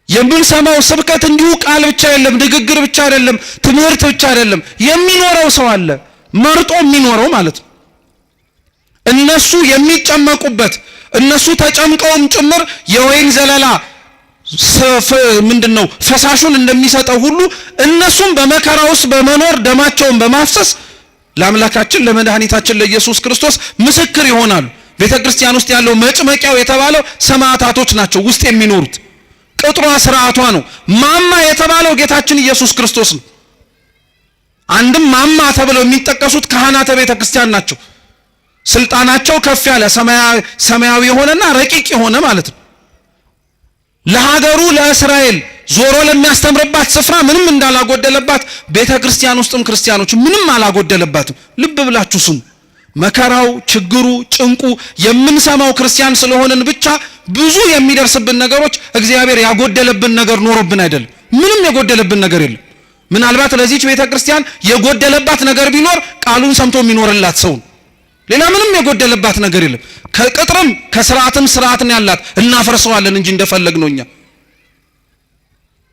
የምንሰማው ስብከት እንዲሁ ቃል ብቻ አይደለም፣ ንግግር ብቻ አይደለም፣ ትምህርት ብቻ አይደለም። የሚኖረው ሰው አለ፣ መርጦ የሚኖረው ማለት ነው። እነሱ የሚጨመቁበት እነሱ ተጨምቀውም ጭምር የወይን ዘለላ ምንድነው ፈሳሹን እንደሚሰጠው ሁሉ እነሱም በመከራ ውስጥ በመኖር ደማቸውን በማፍሰስ ለአምላካችን ለመድኃኒታችን ለኢየሱስ ክርስቶስ ምስክር ይሆናሉ። ቤተክርስቲያን ውስጥ ያለው መጭመቂያው የተባለው ሰማዕታቶች ናቸው ውስጥ የሚኖሩት። ቅጥሯ ስርዓቷ ነው። ማማ የተባለው ጌታችን ኢየሱስ ክርስቶስ ነው። አንድም ማማ ተብለው የሚጠቀሱት ካህናተ ቤተክርስቲያን ናቸው። ስልጣናቸው ከፍ ያለ ሰማያዊ የሆነና ረቂቅ የሆነ ማለት ነው። ለሀገሩ ለእስራኤል ዞሮ ለሚያስተምርባት ስፍራ ምንም እንዳላጎደለባት ቤተክርስቲያን ውስጥም ክርስቲያኖች ምንም አላጎደለባትም። ልብ ብላችሁ ስሙ። መከራው፣ ችግሩ፣ ጭንቁ የምንሰማው ክርስቲያን ስለሆነን ብቻ ብዙ የሚደርስብን ነገሮች እግዚአብሔር ያጎደለብን ነገር ኖሮብን አይደለም። ምንም የጎደለብን ነገር የለም። ምናልባት ለዚህች ቤተክርስቲያን የጎደለባት ነገር ቢኖር ቃሉን ሰምቶ የሚኖርላት ሰው ነው። ሌላ ምንም የጎደለባት ነገር የለም። ከቅጥርም ከስርዓትም ስርዓት ነው ያላት። እናፈርሰዋለን እንጂ እንደፈለግነው እኛ።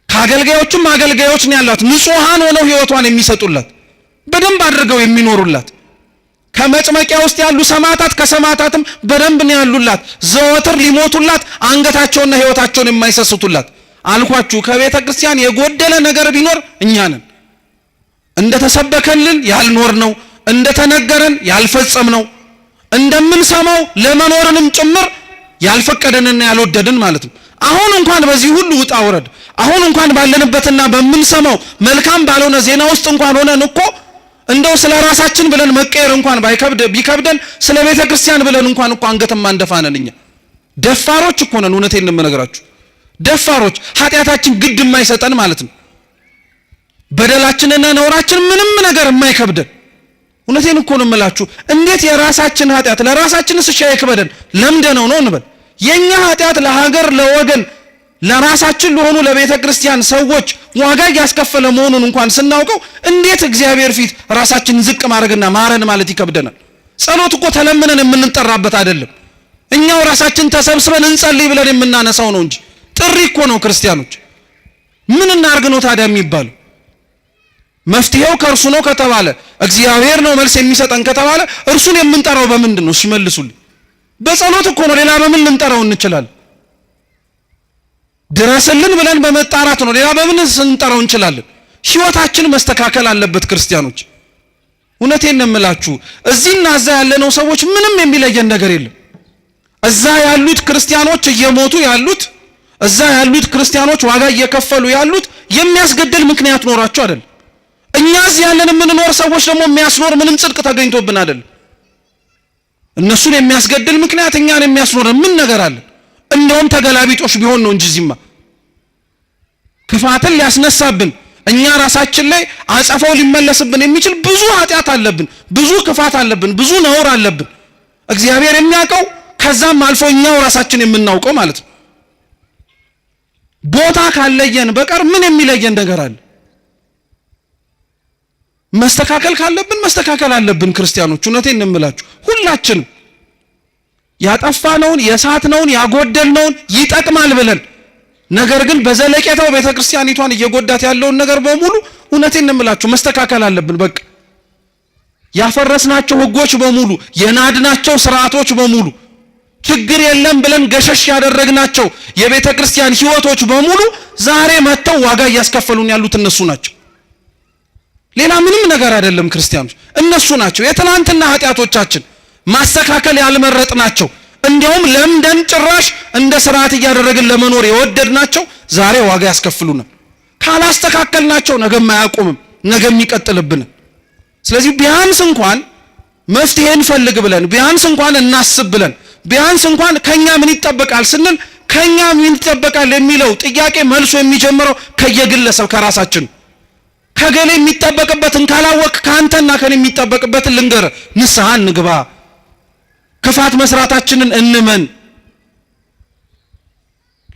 ከአገልጋዮችም አገልጋዮች ነው ያላት። ንጹሃን ሆነው ህይወቷን የሚሰጡላት በደንብ አድርገው የሚኖሩላት። ከመጭመቂያ ውስጥ ያሉ ሰማዕታት ከሰማዕታትም በደንብ ነው ያሉላት። ዘወትር ሊሞቱላት አንገታቸውንና ህይወታቸውን የማይሰስቱላት። አልኳችሁ ከቤተ ክርስቲያን የጎደለ ነገር ቢኖር እኛ ነን። እንደተሰበከልን ያልኖርነው፣ እንደተነገረን ያልፈጸምነው፣ እንደምንሰማው ለመኖርንም ጭምር ያልፈቀደንና ያልወደድን ማለት ነው። አሁን እንኳን በዚህ ሁሉ ውጣ ውረድ፣ አሁን እንኳን ባለንበትና በምንሰማው መልካም ባልሆነ ዜና ውስጥ እንኳን ሆነን እኮ እንደው ስለ ራሳችን ብለን መቀየር እንኳን ቢከብደን ስለ ቤተ ክርስቲያን ብለን እንኳን እኮ አንገትም አንደፋነን። እኛ ደፋሮች እኮ ነን። እውነቴን ነው የምነግራችሁ፣ ደፋሮች። ኃጢአታችን ግድ የማይሰጠን ማለት ነው። በደላችንና ነውራችን ምንም ነገር የማይከብደን። እውነቴን እኮ ነው የምላችሁ። እንዴት የራሳችን ኃጢአት ለራሳችንስ እሺ አይከብደን? ለምደነው ነው እንበል። የኛ ኃጢአት ለሀገር ለወገን ለራሳችን ለሆኑ ለቤተ ክርስቲያን ሰዎች ዋጋ ያስከፈለ መሆኑን እንኳን ስናውቀው እንዴት እግዚአብሔር ፊት ራሳችንን ዝቅ ማድረግና ማረን ማለት ይከብደናል? ጸሎት እኮ ተለምነን የምንጠራበት አይደለም። እኛው ራሳችን ተሰብስበን እንጸልይ ብለን የምናነሳው ነው እንጂ ጥሪ እኮ ነው። ክርስቲያኖች ምን እናርግ ነው ታዲያ የሚባለው? መፍትሄው ከእርሱ ነው ከተባለ፣ እግዚአብሔር ነው መልስ የሚሰጠን ከተባለ እርሱን የምንጠራው በምንድን ነው? ሲመልሱልኝ በጸሎት እኮ ነው። ሌላ በምን ልንጠራው እንችላለን? ድረስልን ብለን በመጣራት ነው። ሌላ በምን ስንጠራው እንችላለን? ህይወታችን መስተካከል አለበት ክርስቲያኖች። እውነቴን ነው የምላችሁ። እዚህና እዛ ያለነው ሰዎች ምንም የሚለየን ነገር የለም። እዛ ያሉት ክርስቲያኖች እየሞቱ ያሉት፣ እዛ ያሉት ክርስቲያኖች ዋጋ እየከፈሉ ያሉት የሚያስገድል ምክንያት ኖራቸው አይደለም። እኛ እዚህ ያለን የምንኖር ሰዎች ደግሞ የሚያስኖር ምንም ጽድቅ ተገኝቶብን አይደለም። እነሱን የሚያስገድል ምክንያት እኛን የሚያስኖር ምን ነገር አለ? እንደውም ተገላቢጦሽ ቢሆን ነው እንጂ ዚማ ክፋትን ሊያስነሳብን እኛ ራሳችን ላይ አጸፋው ሊመለስብን የሚችል ብዙ ኃጢአት አለብን፣ ብዙ ክፋት አለብን፣ ብዙ ነውር አለብን። እግዚአብሔር የሚያውቀው ከዛም አልፎ እኛው ራሳችን የምናውቀው ማለት ነው። ቦታ ካለየን በቀር ምን የሚለየን ነገር አለ? መስተካከል ካለብን መስተካከል አለብን ክርስቲያኖች። እውነቴን እንምላችሁ ሁላችንም ያጠፋነውን የሳትነውን ያጎደልነውን ይጠቅማል ብለን ነገር ግን በዘለቄታው ቤተክርስቲያኒቷን እየጎዳት ያለውን ነገር በሙሉ እውነቴን እንምላችሁ መስተካከል አለብን። በቃ ያፈረስናቸው ህጎች በሙሉ የናድናቸው ስርዓቶች በሙሉ ችግር የለም ብለን ገሸሽ ያደረግናቸው የቤተክርስቲያን ህይወቶች በሙሉ ዛሬ መተው ዋጋ እያስከፈሉን ያሉት እነሱ ናቸው። ሌላ ምንም ነገር አይደለም ክርስቲያኖች፣ እነሱ ናቸው። የትናንትና ኃጢአቶቻችን ማስተካከል ያልመረጥናቸው እንዲያውም ለምደን ጭራሽ እንደ ስርዓት እያደረግን ለመኖር የወደድናቸው ዛሬ ዋጋ ያስከፍሉናል። ካላስተካከልናቸው ነገም አያቆምም፣ ነገም ይቀጥልብን። ስለዚህ ቢያንስ እንኳን መፍትሄ እንፈልግ ብለን፣ ቢያንስ እንኳን እናስብ ብለን፣ ቢያንስ እንኳን ከኛ ምን ይጠበቃል ስንል ከኛ ምን ይጠበቃል የሚለው ጥያቄ መልሶ የሚጀምረው ከየግለሰብ ከራሳችን። ከገሌ የሚጠበቅበትን ካላወቅ ካንተና ከኔ የሚጠበቅበትን ልንገር፣ ንስሐ እንግባ፣ ክፋት መስራታችንን እንመን።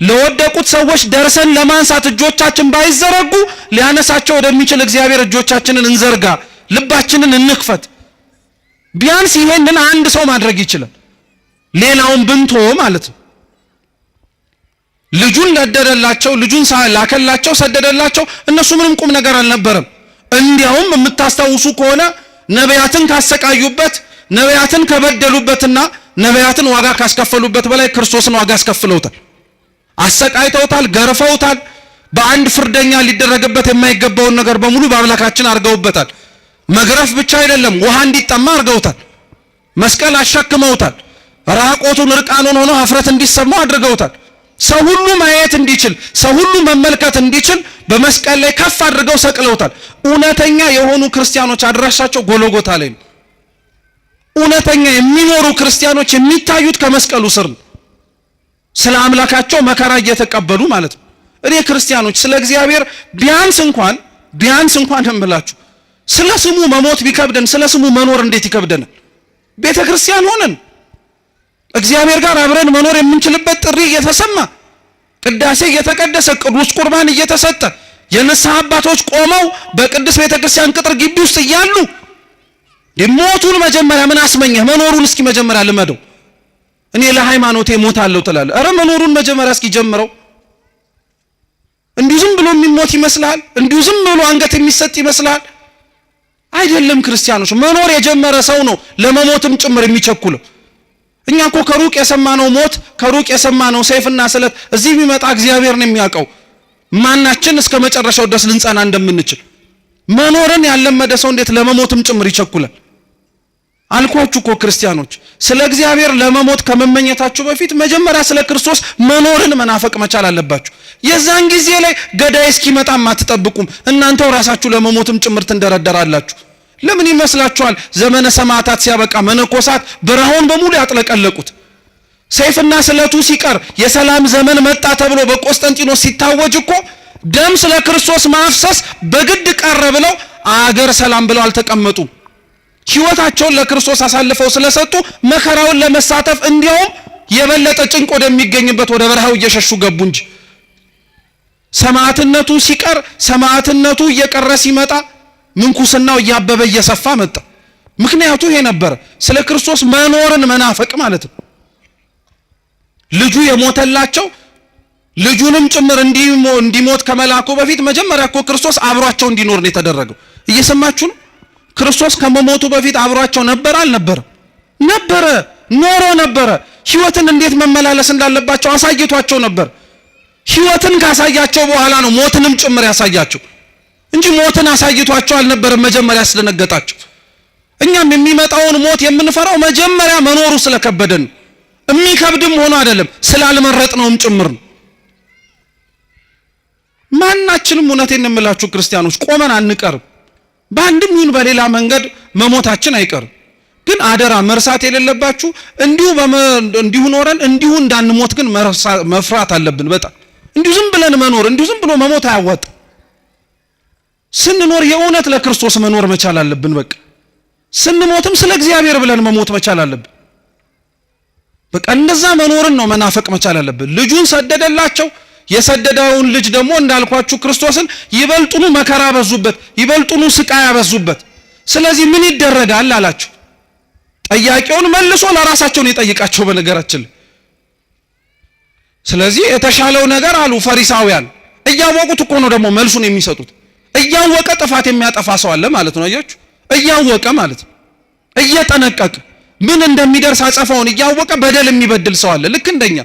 ለወደቁት ሰዎች ደርሰን ለማንሳት እጆቻችን ባይዘረጉ ሊያነሳቸው ወደሚችል እግዚአብሔር እጆቻችንን እንዘርጋ፣ ልባችንን እንክፈት። ቢያንስ ይሄንን አንድ ሰው ማድረግ ይችላል፣ ሌላውን ብንቶ ማለት ነው። ልጁን ለደደላቸው፣ ልጁን ላከላቸው፣ ሰደደላቸው። እነሱ ምንም ቁም ነገር አልነበረም። እንዲያውም የምታስታውሱ ከሆነ ነቢያትን ካሰቃዩበት፣ ነቢያትን ከበደሉበትና ነቢያትን ዋጋ ካስከፈሉበት በላይ ክርስቶስን ዋጋ አስከፍለውታል። አሰቃይተውታል፣ ገርፈውታል። በአንድ ፍርደኛ ሊደረግበት የማይገባውን ነገር በሙሉ በአምላካችን አድርገውበታል። መግረፍ ብቻ አይደለም፣ ውሃ እንዲጠማ አድርገውታል። መስቀል አሸክመውታል። ራቆቱን እርቃኑን ሆኖ ኀፍረት እንዲሰማው አድርገውታል። ሰው ሁሉ ማየት እንዲችል፣ ሰው ሁሉ መመልከት እንዲችል በመስቀል ላይ ከፍ አድርገው ሰቅለውታል። እውነተኛ የሆኑ ክርስቲያኖች አድራሻቸው ጎልጎታ ላይ ነው። እውነተኛ የሚኖሩ ክርስቲያኖች የሚታዩት ከመስቀሉ ስር ነው። ስለ አምላካቸው መከራ እየተቀበሉ ማለት ነው። እኔ ክርስቲያኖች ስለ እግዚአብሔር ቢያንስ እንኳን እምላችሁ ስለ ስሙ መሞት ቢከብደን ስለ ስሙ መኖር እንዴት ይከብደናል? ቤተ ክርስቲያን ሆነን እግዚአብሔር ጋር አብረን መኖር የምንችልበት ጥሪ እየተሰማ ቅዳሴ እየተቀደሰ ቅዱስ ቁርባን እየተሰጠ የንስሐ አባቶች ቆመው በቅዱስ ቤተ ክርስቲያን ቅጥር ግቢ ውስጥ እያሉ ሞቱን መጀመሪያ ምን አስመኘህ? መኖሩን እስኪ መጀመሪያ ልመደው። እኔ ለሃይማኖቴ ሞታለሁ ትላለህ። ኧረ መኖሩን መጀመሪያ እስኪ ጀምረው። እንዲሁ ዝም ብሎ የሚሞት ይመስላል? እንዲሁ ዝም ብሎ አንገት የሚሰጥ ይመስላል? አይደለም። ክርስቲያኖች መኖር የጀመረ ሰው ነው ለመሞትም ጭምር የሚቸኩለው። እኛ እኮ ከሩቅ የሰማነው ሞት፣ ከሩቅ የሰማነው ሰይፍና ስለት እዚህ ቢመጣ እግዚአብሔር ነው የሚያውቀው ማናችን እስከ መጨረሻው ድረስ ልንጸና እንደምንችል። መኖርን ያለመደ ሰው እንዴት ለመሞትም ጭምር ይቸኩላል? አልኳችሁ እኮ ክርስቲያኖች ስለ እግዚአብሔር ለመሞት ከመመኘታችሁ በፊት መጀመሪያ ስለ ክርስቶስ መኖርን መናፈቅ መቻል አለባችሁ። የዛን ጊዜ ላይ ገዳይ እስኪመጣም አትጠብቁም። እናንተው ራሳችሁ ለመሞትም ጭምር ትንደረደራላችሁ። ለምን ይመስላችኋል ዘመነ ሰማዕታት ሲያበቃ መነኮሳት በረሃውን በሙሉ ያጥለቀለቁት? ሰይፍና ስለቱ ሲቀር የሰላም ዘመን መጣ ተብሎ በቆስጠንጢኖስ ሲታወጅ እኮ ደም ስለ ክርስቶስ ማፍሰስ በግድ ቀረ ብለው አገር ሰላም ብለው አልተቀመጡም። ሕይወታቸውን ለክርስቶስ አሳልፈው ስለሰጡ መከራውን ለመሳተፍ እንዲያውም የበለጠ ጭንቅ ወደሚገኝበት ወደ በረሃው እየሸሹ ገቡ እንጂ ሰማዕትነቱ ሲቀር ሰማዕትነቱ እየቀረ ሲመጣ ምንኩስናው እያበበ እየሰፋ መጣ። ምክንያቱ ይሄ ነበር፣ ስለ ክርስቶስ መኖርን መናፈቅ ማለት ነው። ልጁ የሞተላቸው ልጁንም ጭምር እንዲሞት ከመላኩ በፊት መጀመሪያ እኮ ክርስቶስ አብሯቸው እንዲኖር ነው የተደረገው። እየሰማችሁ ነው? ክርስቶስ ከመሞቱ በፊት አብሯቸው ነበር አልነበረም? ነበረ፣ ኖሮ ነበረ። ሕይወትን እንዴት መመላለስ እንዳለባቸው አሳይቷቸው ነበር። ሕይወትን ካሳያቸው በኋላ ነው ሞትንም ጭምር ያሳያቸው እንጂ ሞትን አሳይቷቸው አልነበረም መጀመሪያ ያስደነገጣቸው። እኛም የሚመጣውን ሞት የምንፈራው መጀመሪያ መኖሩ ስለከበደን፣ የሚከብድም ሆኖ አይደለም ስላልመረጥነውም ጭምር ነው። ማናችንም እውነቴን እንምላችሁ ክርስቲያኖች ቆመን አንቀርም። በአንድም ይሁን በሌላ መንገድ መሞታችን አይቀርም። ግን አደራ መርሳት የሌለባችሁ እንዲሁ ኖረን እንዲሁ እንዳንሞት ግን መፍራት አለብን። በጣም እንዲሁ ዝም ብለን መኖር እንዲሁ ዝም ብሎ መሞት አያዋጣም። ስንኖር የእውነት ለክርስቶስ መኖር መቻል አለብን። በቃ ስንሞትም ስለ እግዚአብሔር ብለን መሞት መቻል አለብን። በቃ እንደዛ መኖርን ነው መናፈቅ መቻል አለብን። ልጁን ሰደደላቸው። የሰደደውን ልጅ ደግሞ እንዳልኳችሁ ክርስቶስን ይበልጡኑ መከራ በዙበት፣ ይበልጡኑ ስቃይ ያበዙበት። ስለዚህ ምን ይደረጋል አላቸው። ጥያቄውን መልሶ ለራሳቸው ነው የጠየቃቸው በነገራችን። ስለዚህ የተሻለው ነገር አሉ ፈሪሳውያን። እያወቁት እኮ ነው ደግሞ መልሱን የሚሰጡት። እያወቀ ጥፋት የሚያጠፋ ሰው አለ ማለት ነው። አያችሁ፣ እያወቀ ማለት ነው፣ እየጠነቀቀ ምን እንደሚደርስ አጸፋውን እያወቀ በደል የሚበድል ሰው አለ ልክ እንደኛ።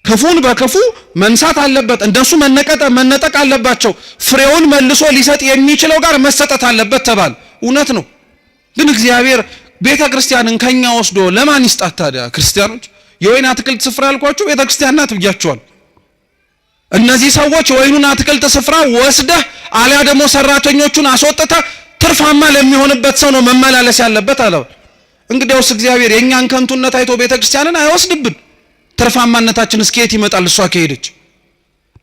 ክፉን በክፉ መንሳት አለበት። እንደሱ መነጠቅ አለባቸው። ፍሬውን መልሶ ሊሰጥ የሚችለው ጋር መሰጠት አለበት ተባለ። እውነት ነው። ግን እግዚአብሔር ቤተ ክርስቲያንን ከኛ ወስዶ ለማን ይስጣት ታዲያ? ክርስቲያኖች የወይን አትክልት ስፍራ ያልኳችሁ ቤተ ክርስቲያን ናት ብያችኋል። እነዚህ ሰዎች የወይኑን አትክልት ስፍራ ወስደህ አሊያ ደግሞ ሰራተኞቹን አስወጥተህ ትርፋማ ለሚሆንበት ሰው ነው መመላለስ ያለበት አለ። እንግዲያውስ እግዚአብሔር የኛን ከንቱነት አይቶ ቤተ ክርስቲያንን አይወስድብን። ትርፋማነታችን እስከየት ይመጣል? እሷ ከሄደች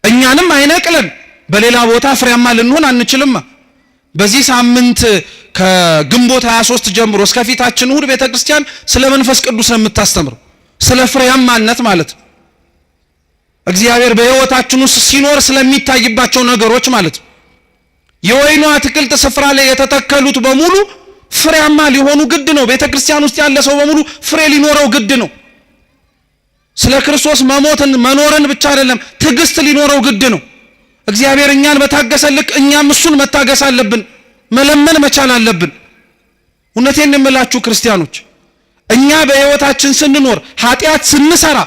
እኛንም አይነቅለን። በሌላ ቦታ ፍሬያማ ልንሆን አንችልማ። በዚህ ሳምንት ከግንቦት 23 ጀምሮ እስከ ፊታችን እሁድ ቤተክርስቲያን ስለ መንፈስ ቅዱስ ነው የምታስተምረው፣ ስለ ፍሬያማነት ማለት ነው። እግዚአብሔር በሕይወታችን ውስጥ ሲኖር ስለሚታይባቸው ነገሮች ማለት ነው። የወይኑ አትክልት ስፍራ ላይ የተተከሉት በሙሉ ፍሬያማ ሊሆኑ ግድ ነው። ቤተክርስቲያን ውስጥ ያለ ሰው በሙሉ ፍሬ ሊኖረው ግድ ነው። ስለ ክርስቶስ መሞትን መኖርን ብቻ አይደለም ትዕግስት ሊኖረው ግድ ነው። እግዚአብሔር እኛን በታገሰ ልክ እኛም እሱን መታገስ አለብን፣ መለመን መቻል አለብን። እውነቴን የምላችሁ ክርስቲያኖች፣ እኛ በሕይወታችን ስንኖር ኃጢአት ስንሰራ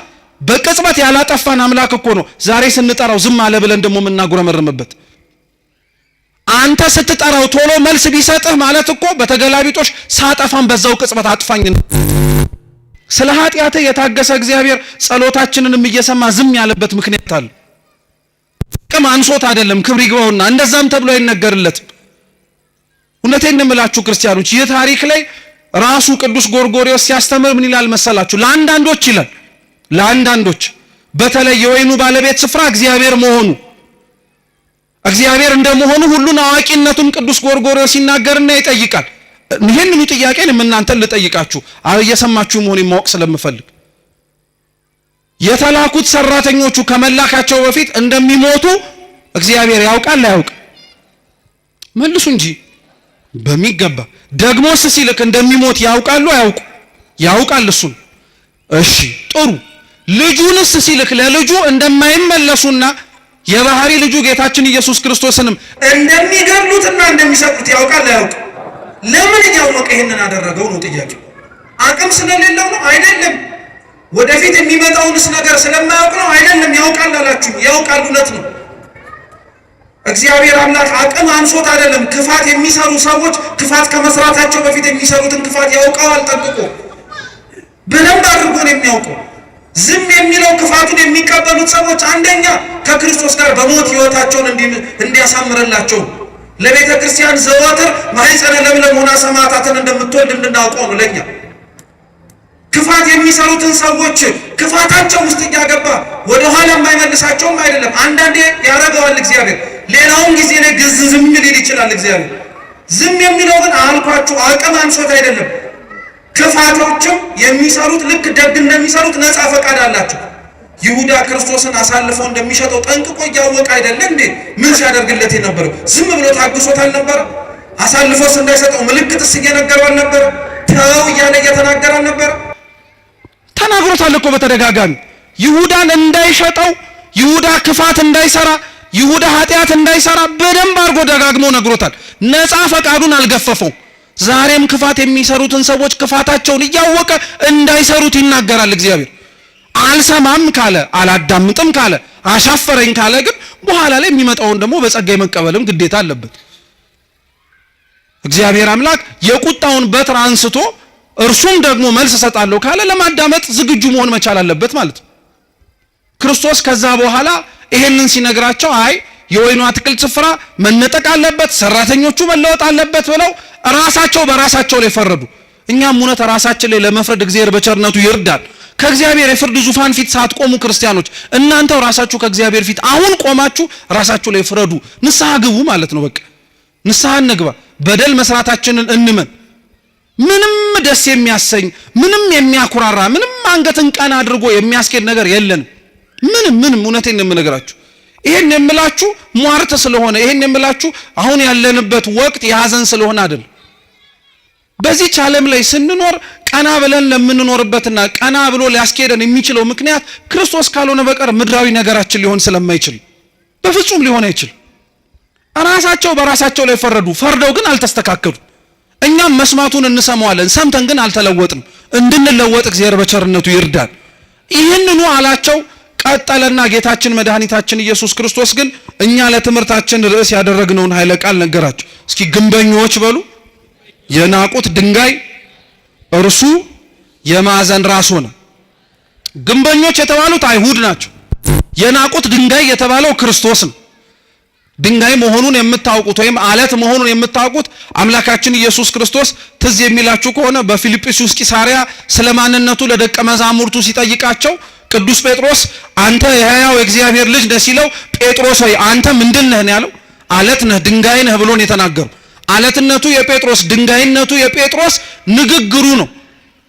በቅጽበት ያላጠፋን አምላክ እኮ ነው ዛሬ ስንጠራው ዝም አለ ብለን ደግሞ የምናጉረመርምበት። አንተ ስትጠራው ቶሎ መልስ ቢሰጥህ ማለት እኮ በተገላቢጦሽ ሳጠፋን በዛው ቅጽበት አጥፋኝ። ስለ ኃጢአት የታገሰ እግዚአብሔር ጸሎታችንንም እየሰማ ዝም ያለበት ምክንያት አለ። ቅም አንሶት አይደለም፣ ክብር ይግባውና እንደዛም ተብሎ አይነገርለትም። እውነቴን እንምላችሁ ክርስቲያኖች፣ ይህ ታሪክ ላይ ራሱ ቅዱስ ጎርጎርዮስ ሲያስተምር ምን ይላል መሰላችሁ? ለአንዳንዶች ይላል፣ ለአንዳንዶች በተለይ የወይኑ ባለቤት ስፍራ እግዚአብሔር መሆኑ እግዚአብሔር እንደመሆኑ ሁሉን አዋቂነቱን ቅዱስ ጎርጎርዮስ ሲናገርና ይጠይቃል። ይሄንኑ ጥያቄን እናንተን ልጠይቃችሁ እየሰማችሁ መሆኑን ማወቅ ስለምፈልግ የተላኩት ሰራተኞቹ ከመላካቸው በፊት እንደሚሞቱ እግዚአብሔር ያውቃል አያውቅ? መልሱ እንጂ በሚገባ። ደግሞስ ሲልክ እንደሚሞት ያውቃሉ አያውቁ? ያውቃል እሱን። እሺ ጥሩ። ልጁንስ ሲልክ ለልጁ እንደማይመለሱና የባህሪ ልጁ ጌታችን ኢየሱስ ክርስቶስንም እንደሚገድሉትና እንደሚሰቅሉት ያውቃል አያውቅ? ለምን እያወቀ ይሄንን አደረገው ነው ጥያቄው። አቅም ስለሌለው ነው? አይደለም። ወደፊት የሚመጣውንስ ነገር ስለማያውቅ ነው? አይደለም። ያውቃል አላችሁ፣ ያውቃል፣ እውነት ነው። እግዚአብሔር አምላክ አቅም አንሶት አይደለም። ክፋት የሚሰሩ ሰዎች ክፋት ከመስራታቸው በፊት የሚሰሩትን ክፋት ያውቀዋል ጠንቅቆ፣ በደንብ አድርጎ ነው የሚያውቀው። ዝም የሚለው ክፋቱን የሚቀበሉት ሰዎች አንደኛ ከክርስቶስ ጋር በሞት ሕይወታቸውን እንዲያሳምርላቸው ለቤተ ክርስቲያን ዘወትር ማኅፀነ ለምለም ሆና ሰማዕታትን እንደምትወልድ እንድናውቀው ነው። ለኛ ክፋት የሚሰሩትን ሰዎች ክፋታቸው ውስጥ እያገባ ወደ ኋላ የማይመልሳቸውም አይደለም። አንዳንዴ ያረገዋል እግዚአብሔር፣ ሌላውን ጊዜ ላይ ዝም ሊል ይችላል እግዚአብሔር። ዝም የሚለው ግን አልኳችሁ አቅም አንሶት አይደለም። ክፋቶችም የሚሰሩት ልክ ደግ እንደሚሰሩት ነፃ ፈቃድ አላቸው። ይሁዳ ክርስቶስን አሳልፎ እንደሚሸጠው ጠንቅቆ እያወቀ አይደለ እንዴ ምን ሲያደርግለት የነበረው? ዝም ብሎ ታግሶት አልነበረ? አሳልፎስ እንዳይሰጠው ምልክትስ እየነገረው አልነበረ? ተው እያለ እየተናገረ አልነበረ? ተናግሮታል እኮ በተደጋጋሚ ይሁዳን እንዳይሸጠው፣ ይሁዳ ክፋት እንዳይሰራ፣ ይሁዳ ኃጢአት እንዳይሰራ በደንብ አድርጎ ደጋግሞ ነግሮታል። ነፃ ፈቃዱን አልገፈፈው። ዛሬም ክፋት የሚሰሩትን ሰዎች ክፋታቸውን እያወቀ እንዳይሰሩት ይናገራል እግዚአብሔር። አልሰማም ካለ፣ አላዳምጥም ካለ፣ አሻፈረኝ ካለ ግን በኋላ ላይ የሚመጣውን ደግሞ በጸጋ መቀበልም ግዴታ አለበት። እግዚአብሔር አምላክ የቁጣውን በትር አንስቶ እርሱም ደግሞ መልስ እሰጣለሁ ካለ ለማዳመጥ ዝግጁ መሆን መቻል አለበት ማለት ነው። ክርስቶስ ከዛ በኋላ ይሄንን ሲነግራቸው አይ የወይኑ አትክልት ስፍራ መነጠቅ አለበት፣ ሰራተኞቹ መለወጥ አለበት ብለው ራሳቸው በራሳቸው ላይ ፈረዱ። እኛም እውነት ራሳችን ላይ ለመፍረድ እግዚአብሔር በቸርነቱ ይርዳል። ከእግዚአብሔር የፍርድ ዙፋን ፊት ሳትቆሙ ክርስቲያኖች እናንተው ራሳችሁ ከእግዚአብሔር ፊት አሁን ቆማችሁ ራሳችሁ ላይ ፍረዱ። ንስሐ ግቡ ማለት ነው። በቃ ንስሐ እንግባ። በደል መስራታችንን እንመን። ምንም ደስ የሚያሰኝ ምንም የሚያኩራራ ምንም አንገትን ቀና አድርጎ የሚያስኬድ ነገር የለንም። ምንም እውነቴን ነው የምነግራችሁ። ይሄን የምላችሁ ሟርት ስለሆነ፣ ይሄን የምላችሁ አሁን ያለንበት ወቅት የሐዘን ስለሆነ አይደል። በዚህ ዓለም ላይ ስንኖር ቀና ብለን ለምንኖርበትና ቀና ብሎ ሊያስኬደን የሚችለው ምክንያት ክርስቶስ ካልሆነ በቀር ምድራዊ ነገራችን ሊሆን ስለማይችል በፍጹም ሊሆን አይችልም። ራሳቸው በራሳቸው ላይ ፈረዱ። ፈርደው ግን አልተስተካከሉ። እኛም መስማቱን እንሰማዋለን፣ ሰምተን ግን አልተለወጥንም። እንድንለወጥ እግዚአብሔር በቸርነቱ ይርዳል። ይህንኑ አላቸው። ቀጠለና ጌታችን መድኃኒታችን ኢየሱስ ክርስቶስ ግን እኛ ለትምህርታችን ርዕስ ያደረግነውን ኃይለ ቃል ነገራቸው። እስኪ ግንበኞች በሉ የናቁት ድንጋይ እርሱ የማዕዘን ራስ ሆነ። ግንበኞች የተባሉት አይሁድ ናቸው። የናቁት ድንጋይ የተባለው ክርስቶስ ነው። ድንጋይ መሆኑን የምታውቁት ወይም አለት መሆኑን የምታውቁት አምላካችን ኢየሱስ ክርስቶስ ትዝ የሚላችሁ ከሆነ በፊልጵስዩስ ቂሳሪያ ስለማንነቱ ለደቀ መዛሙርቱ ሲጠይቃቸው ቅዱስ ጴጥሮስ አንተ የሕያው የእግዚአብሔር ልጅ ነህ ሲለው ጴጥሮስ ሆይ አንተ ምንድን ነህ ያለው? አለት ነህ፣ ድንጋይ ነህ ብሎ ነው የተናገረው። አለትነቱ የጴጥሮስ ድንጋይነቱ የጴጥሮስ ንግግሩ ነው።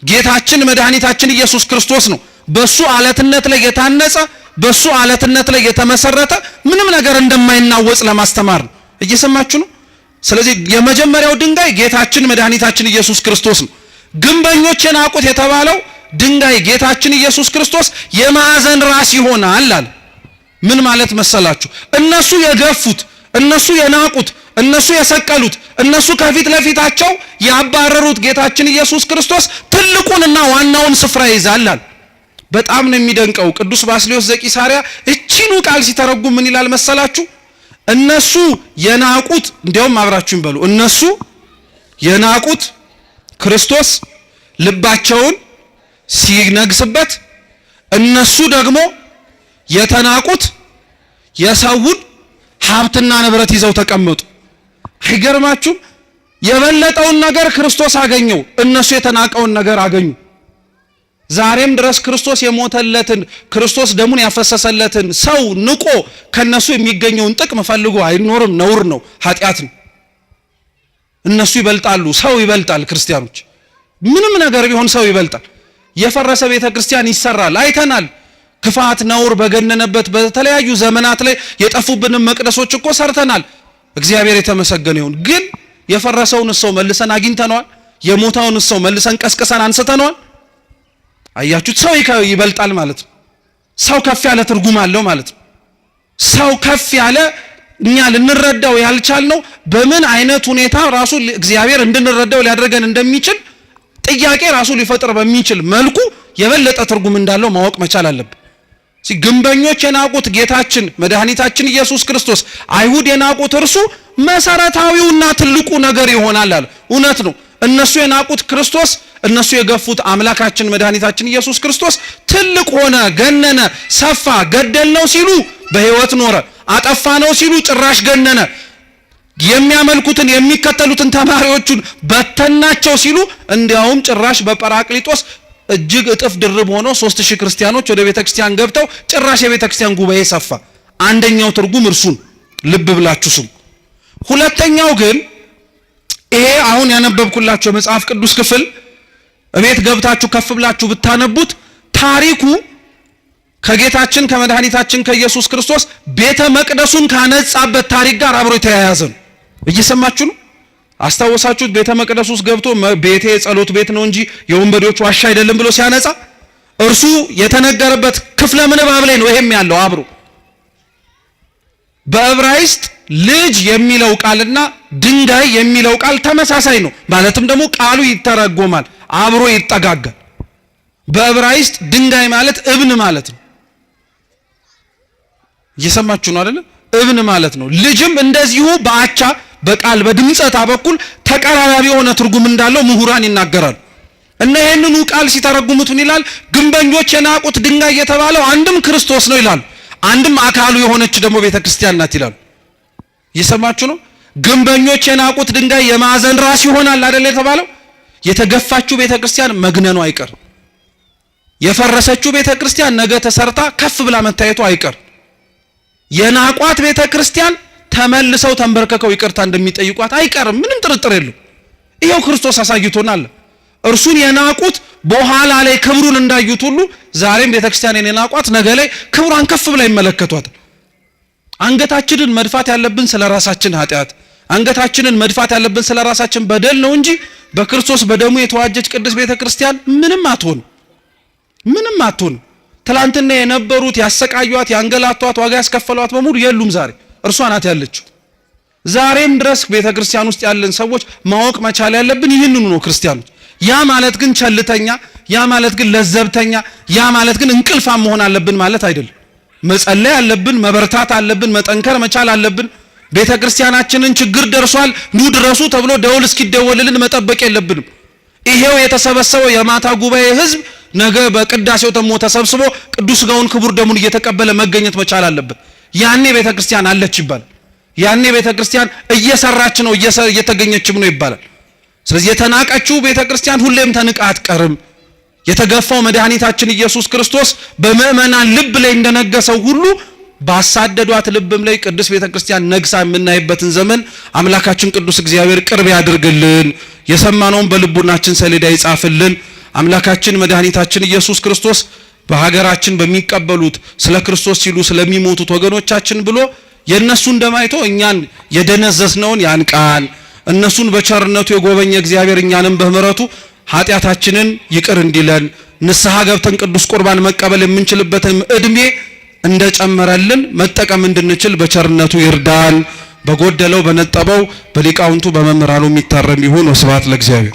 ጌታችን መድኃኒታችን ኢየሱስ ክርስቶስ ነው በሱ አለትነት ላይ የታነጸ በሱ አለትነት ላይ የተመሰረተ ምንም ነገር እንደማይናወጽ ለማስተማር ነው። እየሰማችሁ ነው። ስለዚህ የመጀመሪያው ድንጋይ ጌታችን መድኃኒታችን ኢየሱስ ክርስቶስ ነው። ግንበኞች የናቁት የተባለው ድንጋይ ጌታችን ኢየሱስ ክርስቶስ የማዕዘን ራስ ይሆናል አለ። ምን ማለት መሰላችሁ? እነሱ የገፉት፣ እነሱ የናቁት፣ እነሱ የሰቀሉት፣ እነሱ ከፊት ለፊታቸው ያባረሩት ጌታችን ኢየሱስ ክርስቶስ ትልቁንና ዋናውን ስፍራ ይዛል አለ። በጣም ነው የሚደንቀው። ቅዱስ ባስልዮስ ዘቂሳርያ እቺኑ ቃል ሲተረጉም ምን ይላል መሰላችሁ? እነሱ የናቁት እንዲያውም አብራችሁን በሉ እነሱ የናቁት ክርስቶስ ልባቸውን ሲነግስበት እነሱ ደግሞ የተናቁት የሰውን ሀብትና ንብረት ይዘው ተቀመጡ። አይገርማችሁም? የበለጠውን ነገር ክርስቶስ አገኘው፣ እነሱ የተናቀውን ነገር አገኙ። ዛሬም ድረስ ክርስቶስ የሞተለትን ክርስቶስ ደሙን ያፈሰሰለትን ሰው ንቆ ከነሱ የሚገኘውን ጥቅም ፈልጎ አይኖርም። ነውር ነው፣ ኃጢአት ነው። እነሱ ይበልጣሉ፣ ሰው ይበልጣል። ክርስቲያኖች ምንም ነገር ቢሆን ሰው ይበልጣል። የፈረሰ ቤተ ክርስቲያን ይሰራል፣ አይተናል። ክፋት ነውር በገነነበት በተለያዩ ዘመናት ላይ የጠፉብንም መቅደሶች እኮ ሰርተናል። እግዚአብሔር የተመሰገነ ይሁን። ግን የፈረሰውን ሰው መልሰን አግኝተነዋል? የሞተውን ሰው መልሰን ቀስቅሰን አንስተነዋል? አያችሁት? ሰው ይበልጣል ማለት ነው። ሰው ከፍ ያለ ትርጉም አለው ማለት ነው። ሰው ከፍ ያለ እኛ ልንረዳው ያልቻልነው በምን አይነት ሁኔታ ራሱ እግዚአብሔር እንድንረዳው ሊያደርገን እንደሚችል ጥያቄ ራሱ ሊፈጥር በሚችል መልኩ የበለጠ ትርጉም እንዳለው ማወቅ መቻል አለብን። ግንበኞች የናቁት ጌታችን መድኃኒታችን ኢየሱስ ክርስቶስ አይሁድ የናቁት እርሱ መሰረታዊውና ትልቁ ነገር ይሆናል አለ። እውነት ነው። እነሱ የናቁት ክርስቶስ፣ እነሱ የገፉት አምላካችን መድኃኒታችን ኢየሱስ ክርስቶስ ትልቅ ሆነ፣ ገነነ፣ ሰፋ። ገደልነው ሲሉ በሕይወት ኖረ፣ አጠፋነው ሲሉ ጭራሽ ገነነ። የሚያመልኩትን የሚከተሉትን ተማሪዎቹን በተናቸው ሲሉ እንዲያውም ጭራሽ በጰራቅሊጦስ እጅግ እጥፍ ድርብ ሆኖ 3000 ክርስቲያኖች ወደ ቤተክርስቲያን ገብተው ጭራሽ የቤተክርስቲያን ጉባኤ ሰፋ። አንደኛው ትርጉም እርሱን ልብ ብላችሁ ስሙ። ሁለተኛው ግን ይሄ አሁን ያነበብኩላችሁ መጽሐፍ ቅዱስ ክፍል እቤት ገብታችሁ ከፍ ብላችሁ ብታነቡት ታሪኩ ከጌታችን ከመድኃኒታችን ከኢየሱስ ክርስቶስ ቤተ መቅደሱን ካነጻበት ታሪክ ጋር አብሮ የተያያዘ ነው። እየሰማችሁ ነው? አስታወሳችሁት? ቤተ መቅደስ ውስጥ ገብቶ ቤቴ የጸሎት ቤት ነው እንጂ የወንበዴዎች ዋሻ አይደለም ብሎ ሲያነጻ እርሱ የተነገረበት ክፍለ ምንባብ ላይ ነው ይሄም ያለው አብሮ። በዕብራይስጥ ልጅ የሚለው ቃልና ድንጋይ የሚለው ቃል ተመሳሳይ ነው። ማለትም ደግሞ ቃሉ ይተረጎማል፣ አብሮ ይጠጋጋል። በዕብራይስጥ ድንጋይ ማለት እብን ማለት ነው። እየሰማችሁ ነው አይደል? እብን ማለት ነው። ልጅም እንደዚሁ በአቻ በቃል በድምጸታ በኩል ተቀራራቢ የሆነ ትርጉም እንዳለው ምሁራን ይናገራሉ። እና ይሄንኑ ቃል ሲተረጉሙት ምን ይላል? ግንበኞች የናቁት ድንጋይ የተባለው አንድም ክርስቶስ ነው ይላሉ፣ አንድም አካሉ የሆነች ደግሞ ቤተክርስቲያን ናት ይላሉ። እየሰማችሁ ነው? ግንበኞች የናቁት ድንጋይ የማዕዘን ራስ ይሆናል አይደል የተባለው። የተገፋችው ቤተክርስቲያን መግነኑ አይቀር። የፈረሰችው ቤተክርስቲያን ነገ ተሰርታ ከፍ ብላ መታየቱ አይቀር። የናቋት ቤተክርስቲያን ተመልሰው ተንበርከከው ይቅርታ እንደሚጠይቋት አይቀርም። ምንም ጥርጥር የለው። ይሄው ክርስቶስ አሳይቶናል። እርሱን የናቁት በኋላ ላይ ክብሩን እንዳዩት ሁሉ ዛሬም ቤተክርስቲያንን የናቋት ነገ ላይ ክብሯን ከፍ ብላ ይመለከቷታል። አንገታችንን መድፋት ያለብን ስለ ራሳችን ኃጢአት፣ አንገታችንን መድፋት ያለብን ስለ ራሳችን በደል ነው እንጂ በክርስቶስ በደሙ የተዋጀች ቅድስት ቤተክርስቲያን ምንም አትሆን፣ ምንም አትሆን። ትላንትና የነበሩት ያሰቃዩት፣ ያንገላቷት፣ ዋጋ ያስከፈሏት በሙሉ የሉም። ዛሬ እርሷ ናት ያለችው። ዛሬም ድረስ ቤተክርስቲያን ውስጥ ያለን ሰዎች ማወቅ መቻል ያለብን ይህንኑ ነው። ክርስቲያኖች ያ ማለት ግን ቸልተኛ፣ ያ ማለት ግን ለዘብተኛ፣ ያ ማለት ግን እንቅልፋም መሆን አለብን ማለት አይደለም። መጸለይ አለብን፣ መበርታት አለብን፣ መጠንከር መቻል አለብን። ቤተክርስቲያናችንን ችግር ደርሷል ኑ ድረሱ ተብሎ ደውል እስኪደወልልን መጠበቅ የለብንም። ይሄው የተሰበሰበው የማታ ጉባኤ ህዝብ ነገ በቅዳሴው ተሞ ተሰብስቦ ቅዱስ ሥጋውን ክቡር ደሙን እየተቀበለ መገኘት መቻል አለበት። ያኔ ቤተክርስቲያን አለች ይባላል። ያኔ ቤተክርስቲያን እየሰራች ነው እየተገኘችም ነው ይባላል። ስለዚህ የተናቀችው ቤተክርስቲያን ሁሌም ተንቃ አትቀርም። የተገፋው መድኃኒታችን ኢየሱስ ክርስቶስ በምእመናን ልብ ላይ እንደነገሰው ሁሉ ባሳደዷት ልብም ላይ ቅዱስ ቤተክርስቲያን ነግሳ የምናይበትን ዘመን አምላካችን ቅዱስ እግዚአብሔር ቅርብ ያድርግልን። የሰማነውን በልቡናችን ሰሌዳ ይጻፍልን። አምላካችን መድኃኒታችን ኢየሱስ ክርስቶስ በሀገራችን በሚቀበሉት ስለ ክርስቶስ ሲሉ ስለሚሞቱት ወገኖቻችን ብሎ የነሱን ደማይቶ እኛን የደነዘዝነውን ያንቃን። እነሱን በቸርነቱ የጎበኘ እግዚአብሔር እኛንም በምህረቱ ኃጢአታችንን ይቅር እንዲለን ንስሐ ገብተን ቅዱስ ቁርባን መቀበል የምንችልበትን እድሜ እንደጨመረልን መጠቀም እንድንችል በቸርነቱ ይርዳን። በጎደለው በነጠበው በሊቃውንቱ በመምህራኑ የሚታረም ይሁን። ወስብሐት ለእግዚአብሔር።